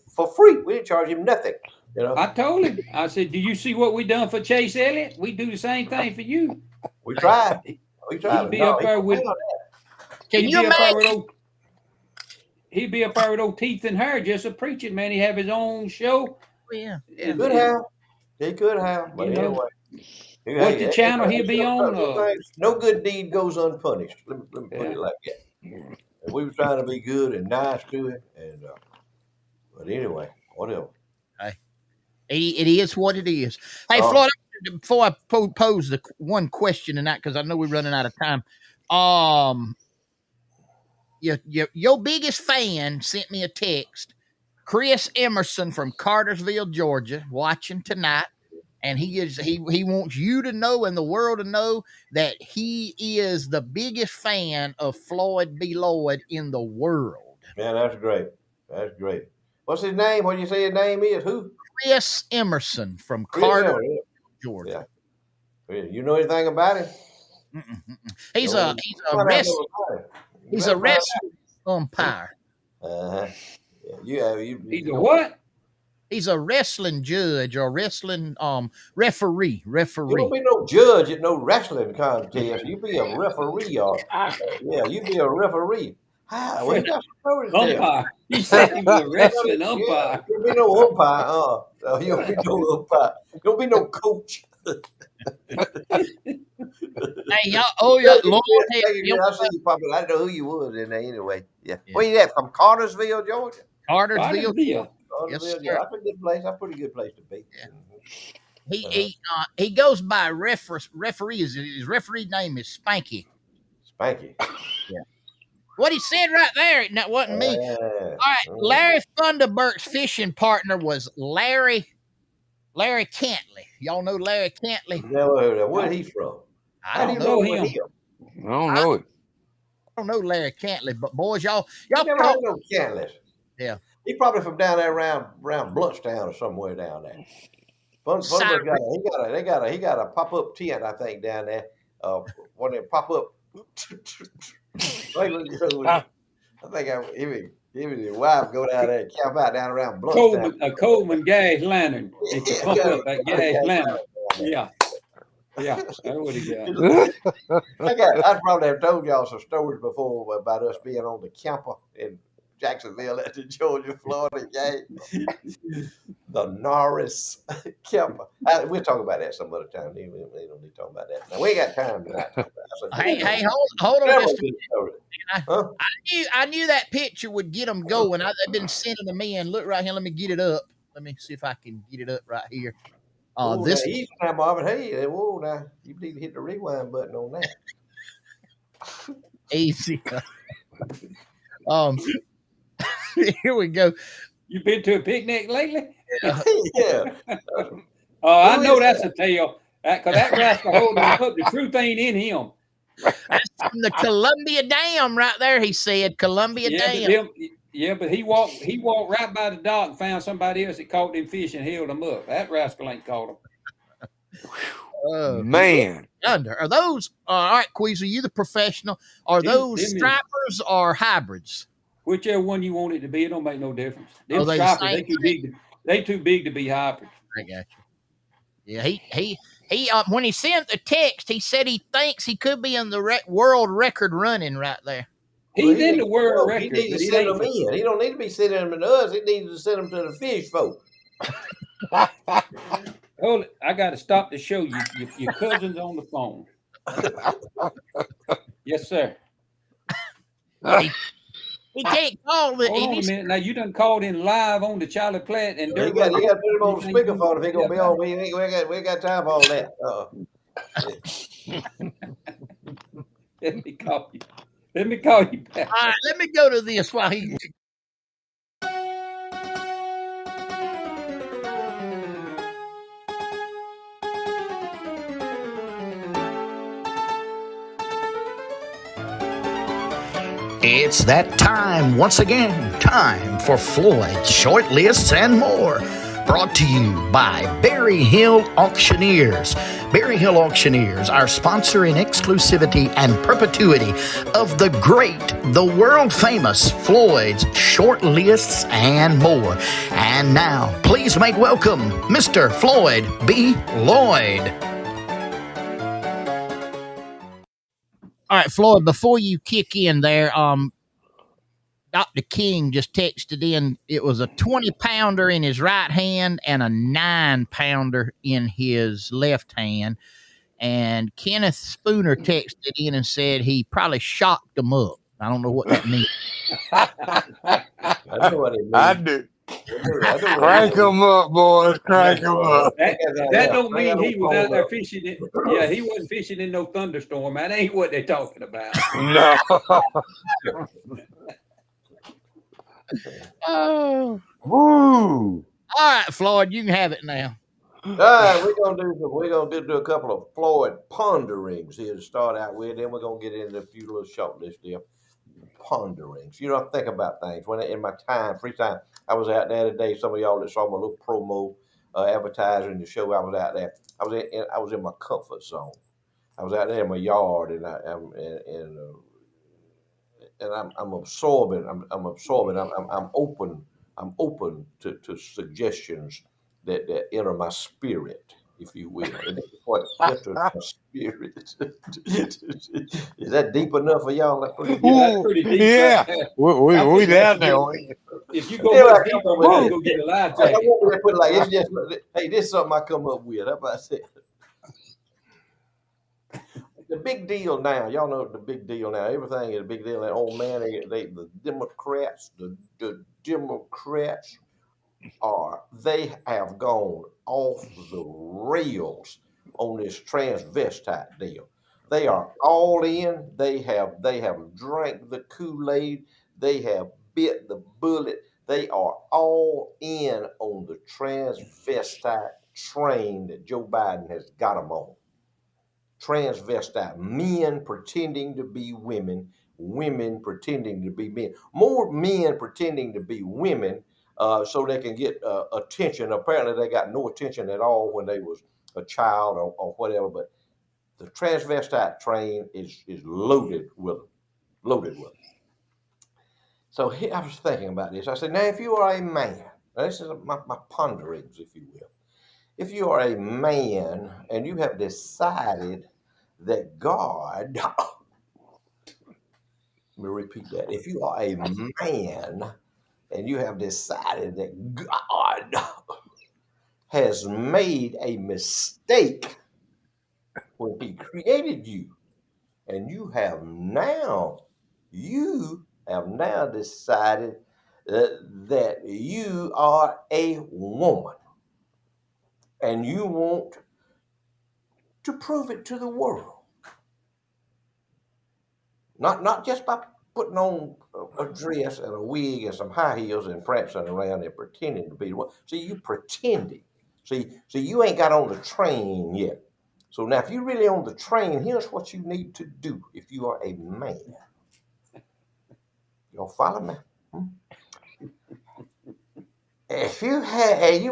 for free. We didn't charge him nothing. You know, I told him. I said, "Do you see what we done for Chase Elliott? We do the same thing for you." We tried. He'd be up there with. Can you imagine? he'd be up there with old teeth and hair, just a preaching man. He have his own show. Yeah, He could have. He could have. But anyway. What's the channel he'll be on? No good deed goes unpunished. Let me put it like that. And we were trying to be good and nice to him. And but anyway, whatever. It is what it is. Hey, Floyd, before I pose the one question tonight, because I know we're running out of time. Your biggest fan sent me a text. Chris Emerson from Cartersville, Georgia, watching tonight, and he wants you to know and the world to know that he is the biggest fan of Floyd B. Lloyd in the world. Man, that's great. That's great. What's his name? What do you say his name is? Who? Chris Emerson from Cartersville, Georgia. Yeah. You know anything about him? He's a wrestling umpire. He's a what? He's a wrestling judge or wrestling referee. You don't be no judge at no wrestling contest. You be a referee, or you be a referee. Well, you got some umpire. You said he was a wrestling umpire. You don't be no umpire. You don't be no umpire. You don't be no coach. Hey, Lord, I see you popping. I know who you was in there anyway. Yeah. Where you at? From Cartersville, Georgia? Cartersville. Yes, yeah, that's a good place. That's a pretty good place to be. Yeah. He goes by referee. His referee name is Spanky. Spanky. Yeah. What he said right there, that wasn't me. All right, Larry Thunderberg's fishing partner was Larry Cantley. Y'all know Larry Cantley? Never heard of. Where's he from? I don't know him. I don't know it. I don't know Larry Cantley, but boys, y'all never heard no Cantley. Yeah. He probably from down there around Bluntstown or somewhere down there. He got a pop-up tent, I think, down there. When they pop up. I think him and his wife go down there and camp out down around Bluntstown. A Coleman gas lantern. It can pump up that gas lantern. Yeah. Yeah, that's what he got. I probably have told y'all some stories before about us being on the camper in Jacksonville at the Georgia-Florida game. The Norris camper. We'll talk about that some other time. We don't need to talk about that. Now, we ain't got time tonight. Hey, hold on just a minute. I knew that picture would get them going. They've been sending them in. Look right here. Let me get it up. Let me see if I can get it up right here. This easy now, Marvin. Hey, whoa, now you need to hit the rewind button on that. Easy. Here we go. You been to a picnic lately? Yeah. I know that's a tale. Because that rascal holding up, the truth ain't in him. That's from the Columbia Dam right there, he said. Columbia Dam. But he walked right by the dock and found somebody else that caught them fish and held them up. That rascal ain't caught them. Man. Are those, all right, Queasy, you the professional. Are those stripers or hybrids? Whichever one you want it to be, it don't make no difference. Them stripers, they too big to be hybrids. I got you. Yeah, he when he sent the text, he said he thinks he could be in the world record running right there. He's in the world record. He needs to send them in. He don't need to be sending them to us. He needs to send them to the fish folk. Hold it. I got to stop the show. Your cousin's on the phone. Yes, sir. He can't call. Hold on a minute. Now, you done called in live on the Charlie Platt. And you got to put him on the speakerphone if he's going to be on. We ain't got time for all that. Let me call you. Let me call you back. All right, let me go to this while he. It's that time once again. Time for Floyd's Short Lists and More. Brought to you by Berry Hill Auctioneers. Berry Hill Auctioneers, our sponsor in exclusivity and perpetuity of the great, the world famous Floyd's Short Lists and More. And now, please make welcome Mr. Floyd B. Lloyd. All right, Floyd, before you kick in there, Dr. King just texted in. It was a 20-pounder in his right hand and a 9-pounder in his left hand. And Kenneth Spooner texted in and said he probably shocked them up. I don't know what that means. I know what it means. I do. I know Crank them up, boys. Crank them up. That don't mean he was out there fishing. Yeah, he wasn't fishing in no thunderstorm. That ain't what they're talking about. No. Oh. Woo. All right, Floyd, you can have it now. All right, we're gonna do a couple of Floyd ponderings here to start out with. Then we're gonna get into a few little short list there. Ponderings. You know, I think about things when in my free time. I was out there today. Some of y'all that saw my little promo advertising the show. I was out there. I was in my comfort zone. I was out there in my yard, and I'm absorbing. I'm absorbing. I'm open. I'm open to suggestions that enter my spirit, if you will. And that's what enters my spirit. Is that deep enough for y'all? That's pretty deep. Yeah, that's pretty deep. Yeah, right we down there. If you go much deeper, we're gonna go get a live jacket. I want to put it like it's just, hey, this is something I come up with. How about that? The big deal now, y'all know the big deal now. Everything is a big deal. That old man, the Democrats, the Democrats they have gone off the rails on this transvestite deal. They are all in. They have drank the Kool-Aid. They have bit the bullet. They are all in on the transvestite train that Joe Biden has got them on. Transvestite, men pretending to be women, women pretending to be men, more men pretending to be women so they can get attention. Apparently they got no attention at all when they was a child or whatever, but the transvestite train is loaded with them. So I was thinking about this. I said, now if you are a man, this is my ponderings, if you will. If you are a man and you have decided that God, let me repeat that. If you are a man and you have decided that God has made a mistake when he created you, and you have now decided that you are a woman, and you want to prove it to the world. Not just by putting on a dress and a wig and some high heels and prancing around and pretending to be the one. See, you pretending. See, you ain't got on the train yet. So now if you're really on the train, here's what you need to do if you are a man. Y'all follow me? If you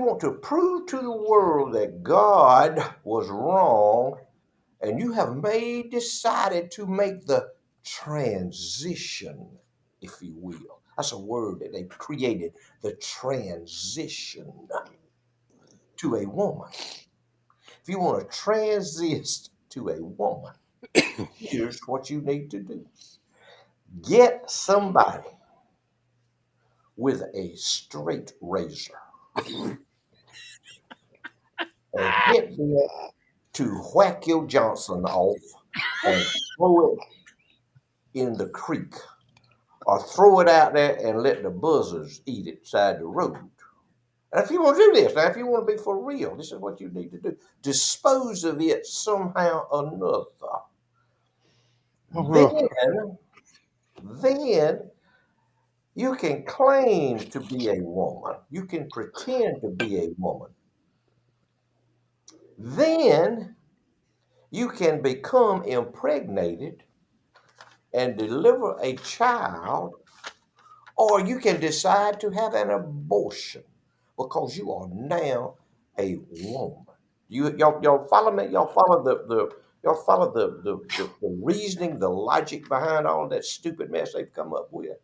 want to prove to the world that God was wrong, and you have decided to make the transition, if you will. That's a word that they created, the transition to a woman. If you want to transist to a woman, here's what you need to do. Get somebody with a straight razor and get them to whack your Johnson off and throw it in the creek, or throw it out there and let the buzzards eat it side the road. And if you want to do this, now if you want to be for real, this is what you need to do. Dispose of it somehow or another. Then you can claim to be a woman. You can pretend to be a woman. Then you can become impregnated and deliver a child, or you can decide to have an abortion because you are now a woman. Y'all follow me? Y'all follow the reasoning, the logic behind all that stupid mess they've come up with?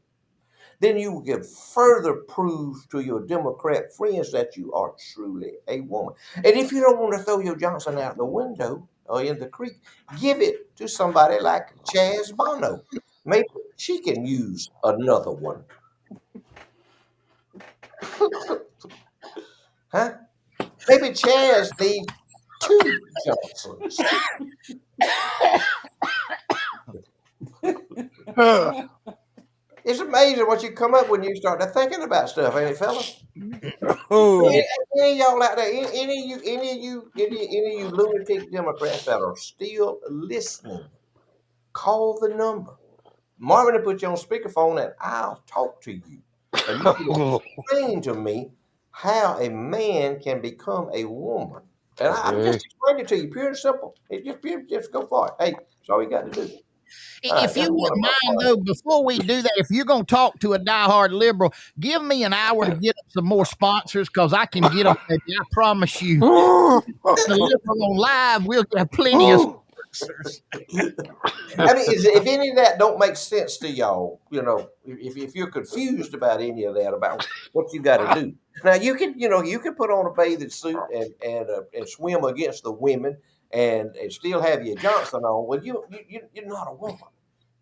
Then you can further prove to your Democrat friends that you are truly a woman. And if you don't want to throw your Johnson out the window or in the creek, give it to somebody like Chaz Bono. Maybe she can use another one Huh? Maybe Chaz needs 2 Johnsons. It's amazing what you come up when you start thinking about stuff, ain't it, fella? Any of y'all out there, any of you lunatic Democrats that are still listening, call the number. Marvin will put you on speakerphone and I'll talk to you. And you can explain to me how a man can become a woman. And I'm just explaining it to you, pure and simple. Just go for it. Hey, that's all you got to do. If you wouldn't mind, though, before we do that, if you're going to talk to a diehard liberal, give me an hour to get some more sponsors because I can get them. I promise you, the liberal on live, we'll get plenty of sponsors. I mean, if any of that don't make sense to y'all, if you're confused about any of that, about what you got to do. Now you can put on a bathing suit and swim against the women and still have your Johnson on. Well, you're not a woman.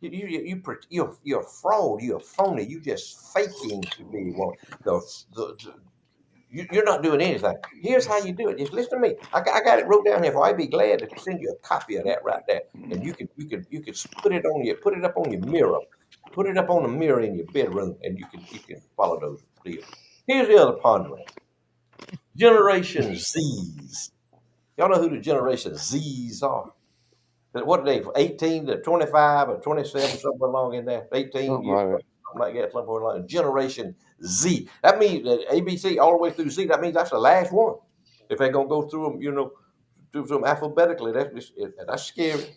You're a fraud. You're a phony. You just faking to be a woman. You're not doing anything. Here's how you do it. Just listen to me. I got it wrote down here. I'd be glad to send you a copy of that right there, and you can put it up on your mirror, put it up on the mirror in your bedroom, and you can follow those deals. Here's the other pondering. Generation Z's. Y'all know who the Generation Z's are? What are they? 18 to 25 or 27, somewhere along in there. 18 years. Something like that, somewhere along. Generation Z. That means that ABC all the way through Z. That means that's the last one. If they're gonna go through them, through them alphabetically, that's scary.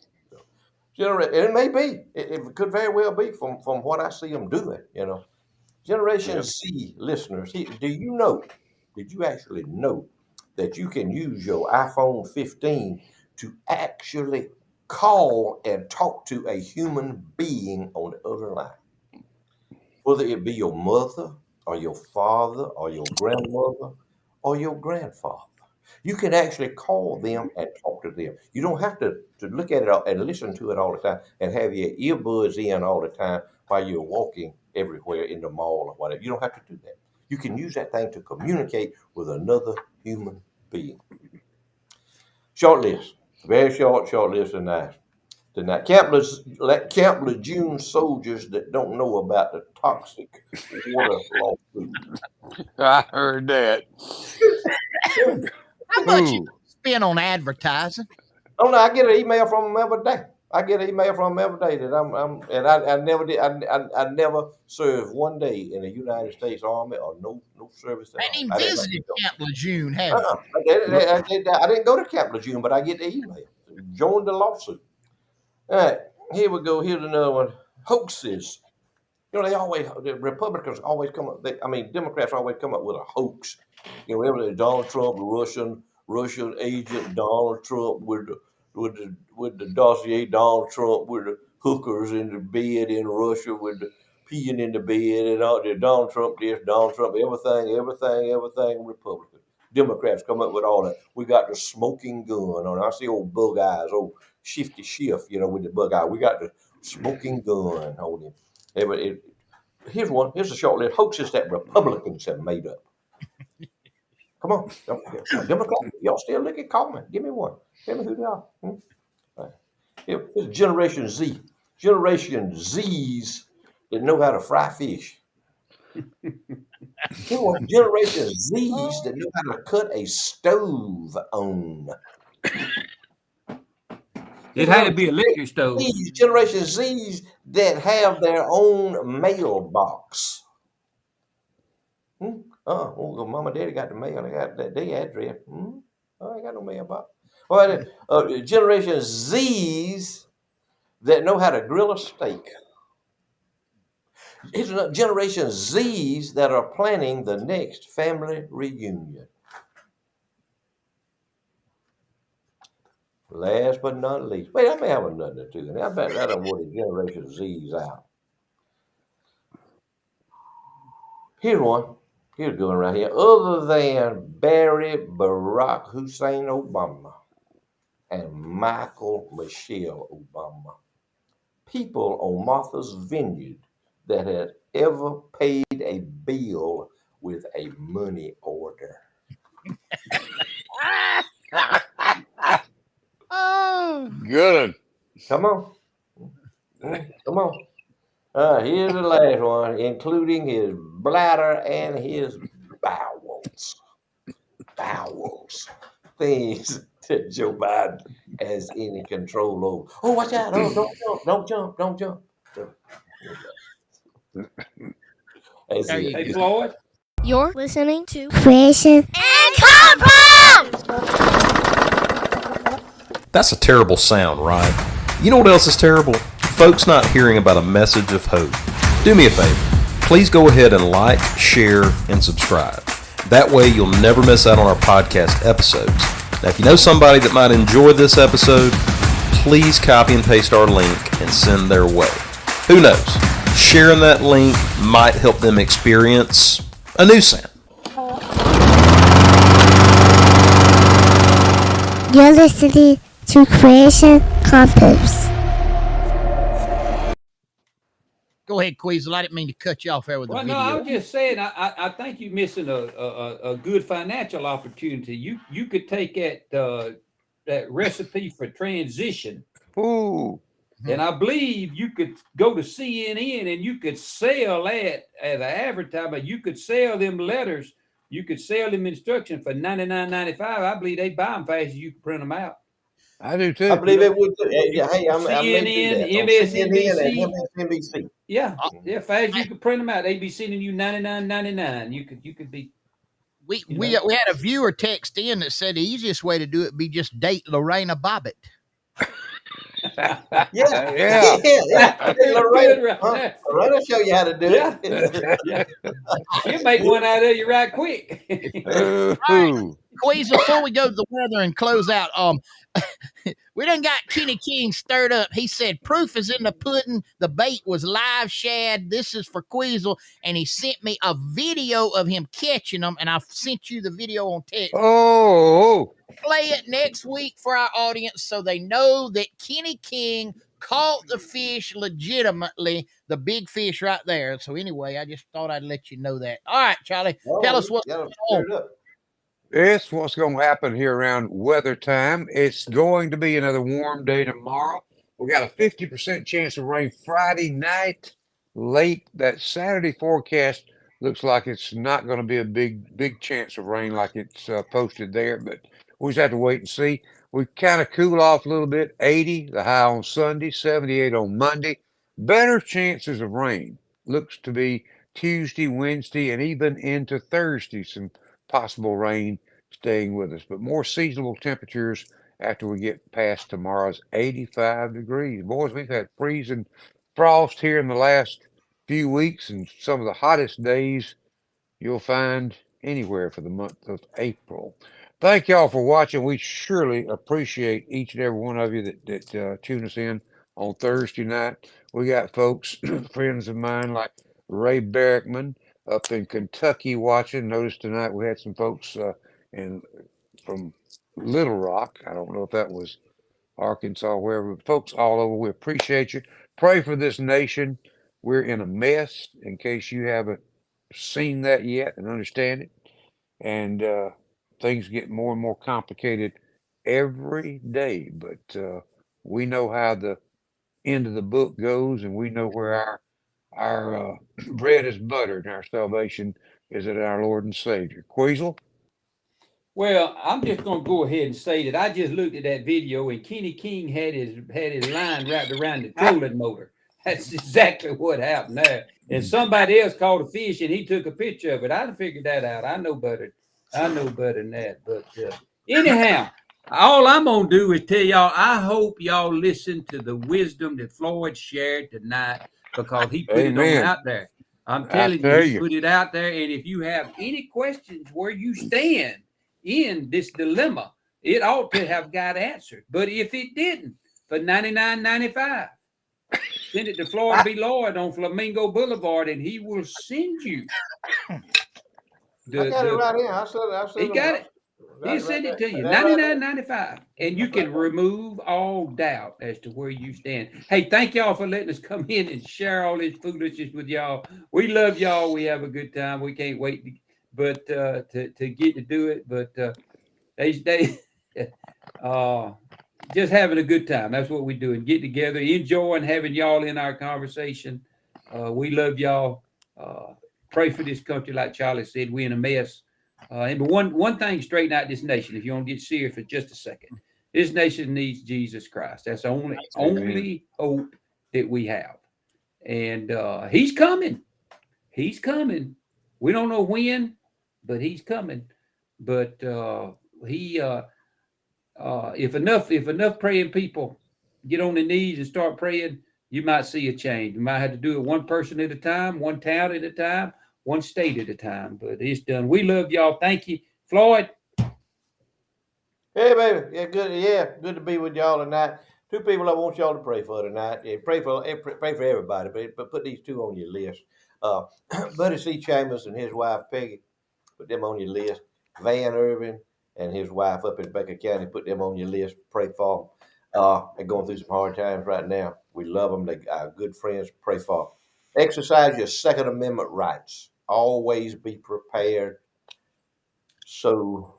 It may be. It could very well be from what I see them doing. Generation Z listeners, do you know? Did you actually know that you can use your iPhone 15 to actually call and talk to a human being on the other line? Whether it be your mother or your father or your grandmother or your grandfather. You can actually call them and talk to them. You don't have to look at it and listen to it all the time and have your earbuds in all the time while you're walking everywhere in the mall or whatever. You don't have to do that. You can use that thing to communicate with another human being. Short list. Very short list tonight. Camp Lejeune soldiers that don't know about the toxic water lawsuit. I heard that. How much you spend on advertising? Oh no, I get an email from them every day. That I never did. I never served one day in the United States Army or no service at all. I didn't visit Camp Lejeune, have you? I didn't go to Camp Lejeune, but I get the email. Join the lawsuit. All right, here we go. Here's another one. Hoaxes. The Republicans always come up. Democrats always come up with a hoax. Donald Trump, Russian agent, Donald Trump with the dossier, Donald Trump with the hookers in the bed in Russia with the peeing in the bed and all the Donald Trump this, Donald Trump, everything Republican. Democrats come up with all that. We got the smoking gun on. I see old bug eyes, old shifty shift, with the bug eye. We got the smoking gun on him. Here's one. Here's a short list. Hoaxes that Republicans have made up. Come on. Democrats, y'all still looking? Call me. Give me one. Tell me who they are. Here's Generation Z. Generation Z's that know how to fry fish. Generation Z's that know how to cut a stove on. It had to be electric stove. Generation Z's that have their own mailbox. Well, Mama and Daddy got the mail. They got their address. I ain't got no mailbox. Generation Z's that know how to grill a steak. Here's another Generation Z's that are planning the next family reunion. Last but not least, wait, I may have another too. I bet that will wore the Generation Z's out. Here's one. Here's a good one right here. Other than Barack Hussein Obama and Michelle Obama, people on Martha's Vineyard that had ever paid a bill with a money order. Oh, Good. Come on. Come on. Here's the last one, including his bladder and his bowels. Bowels. Things that Joe Biden has any control over. Oh, watch out. Oh, don't jump. Don't jump. Don't jump. That's there it. you Hey, go. Floyd. You're listening to Creation and Compound. That's a terrible sound, right? You know what else is terrible? Folks not hearing about a message of hope. Do me a favor. Please go ahead and like, share, and subscribe. That way you'll never miss out on our podcast episodes. Now, if you know somebody that might enjoy this episode, please copy and paste our link and send their way. Who knows? Sharing that link might help them experience a new sound. You're listening to Creation Campus. Go ahead, Queasel. I didn't mean to cut you off there with the Well, video. no, I was just saying. I think you're missing a good financial opportunity. You could take that recipe for transition. Ooh. And I believe you could go to CNN and you could sell that as an advertisement. You could sell them letters. You could sell them instructions for $99.95. I believe they buy them fast as you can print them out. I do too. I believe it would too. Hey, I may CNN, do that. On MSNBC. CNN and MSNBC. Yeah, fast as you could print them out. They'd be sending you $99.99. You could be. We had a viewer text in that said the easiest way to do it would be just date Lorena Bobbitt. Yeah. Lorena show you how to do it. Yeah. She'll make one out of you right quick. Right. Queasel, before we go to the weather and close out, we done got Kenny King stirred up. He said proof is in the pudding. The bait was live shad. This is for Queasel, and he sent me a video of him catching them, and I've sent you the video on text. Oh. Play it next week for our audience so they know that Kenny King caught the fish legitimately, the big fish right there. So anyway, I just thought I'd let you know that. All right, Charlie, tell us what's going on. It's what's going to happen here around weather time. It's going to be another warm day tomorrow. We got a 50% chance of rain Friday night. Late that Saturday forecast looks like it's not going to be a big chance of rain like it's posted there, but we just have to wait and see. We kind of cool off a little bit. 80, the high on Sunday, 78 on Monday. Better chances of rain looks to be Tuesday, Wednesday, and even into Thursday. Some possible rain staying with us, but more seasonable temperatures after we get past tomorrow's 85 degrees. Boys, we've had freezing frost here in the last few weeks, and some of the hottest days you'll find anywhere for the month of April. Thank y'all for watching. We surely appreciate each and every one of you that tune us in on Thursday night. We got folks, friends of mine like Ray Barrickman up in Kentucky watching. Notice tonight we had some folks from Little Rock. I don't know if that was Arkansas, wherever. But folks all over, we appreciate you. Pray for this nation. We're in a mess, in case you haven't seen that yet and understand it. And things get more and more complicated every day. But we know how the end of the book goes, and we know where our bread is buttered and our salvation is in our Lord and Savior. Queasel? Well, I'm just going to go ahead and say that I just looked at that video, and Kenny King had his line wrapped around the trolling motor. That's exactly what happened there. And somebody else caught a fish, and he took a picture of it. I figured that out. I know better than that. But anyhow, all I'm going to do is tell y'all, I hope y'all listen to the wisdom that Floyd shared tonight, because he put it on out there. I'm telling you, he put it out there. And if you have any questions where you stand in this dilemma, it ought to have got answered. But if it didn't, for $99.95, send it to Florida B. Lloyd on Flamingo Boulevard, and he will send you. I got it right here. I said he got it. He'll send it to you. $99.95. And you can remove all doubt as to where you stand. Hey, thank y'all for letting us come in and share all this foolishness with y'all. We love y'all. We have a good time. We can't wait but to get to do it. But they just having a good time. That's what we're doing. Get together, enjoying having y'all in our conversation. We love y'all. Pray for this country, like Charlie said. We're in a mess. And but one thing, straighten out this nation. If you want to get serious for just a second, this nation needs Jesus Christ. That's the only hope that we have. And he's coming. He's coming. We don't know when, but he's coming. But he if enough praying people get on their knees and start praying, you might see a change. You might have to do it one person at a time, one town at a time, one state at a time. But it's done. We love y'all. Thank you, Floyd. Hey, baby. Good to be with y'all tonight. Two people I want y'all to pray for tonight. Yeah, pray for everybody, but put these two on your list. Buddy C. Chambers and his wife Peggy, put them on your list. Van Irvin and his wife up in Baker County, put them on your list. Pray for them. They're going through some hard times right now. We love them. They are good friends. Pray for them. Exercise your Second Amendment rights. Always be prepared so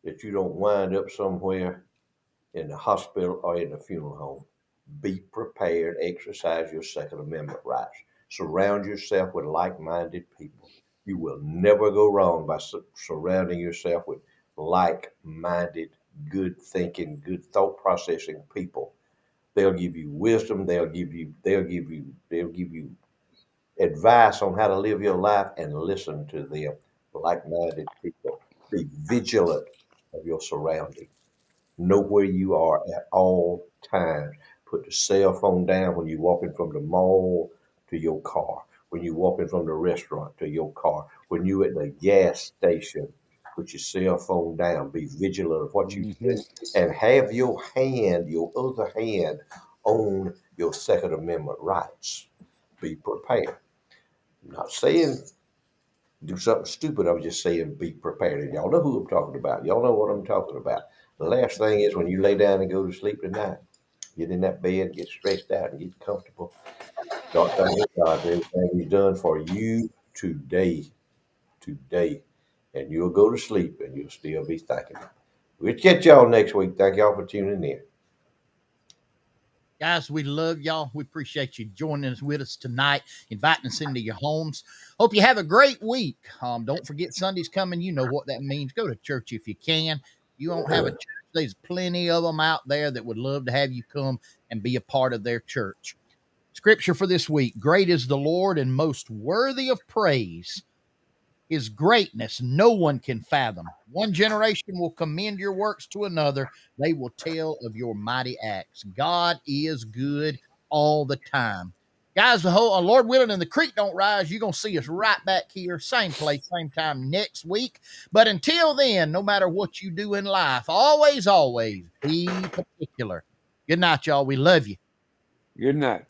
that you don't wind up somewhere in the hospital or in the funeral home. Be prepared. Exercise your Second Amendment rights. Surround yourself with like-minded people. You will never go wrong by surrounding yourself with like-minded, good-thinking, good thought-processing people. They'll give you wisdom. They'll give you advice on how to live your life, and listen to them. Like-minded people. Be vigilant of your surroundings. Know where you are at all times. Put the cell phone down when you're walking from the mall to your car, when you're walking from the restaurant to your car, when you're at the gas station. Put your cell phone down. Be vigilant of what you do, and have your other hand, on your Second Amendment rights. Be prepared. I'm not saying do something stupid. I'm just saying be prepared. And y'all know who I'm talking about. Y'all know what I'm talking about. The last thing is, when you lay down and go to sleep tonight, get in that bed, get stretched out, and get comfortable. Start thanking God for everything He's done for you today. And you'll go to sleep and you'll still be thanking Him. We'll catch y'all next week. Thank y'all for tuning in. Guys, we love y'all. We appreciate you joining us with us tonight, inviting us into your homes. Hope you have a great week. Don't forget Sunday's coming. You know what that means. Go to church if you can. You won't have a church. There's plenty of them out there that would love to have you come and be a part of their church. Scripture for this week: great is the Lord and most worthy of praise. His greatness no one can fathom. One generation will commend your works to another. They will tell of your mighty acts. God is good all the time. Guys, Lord willing, and the creek don't rise, you're going to see us right back here, same place, same time next week. But until then, no matter what you do in life, always be particular. Good night, y'all. We love you. Good night.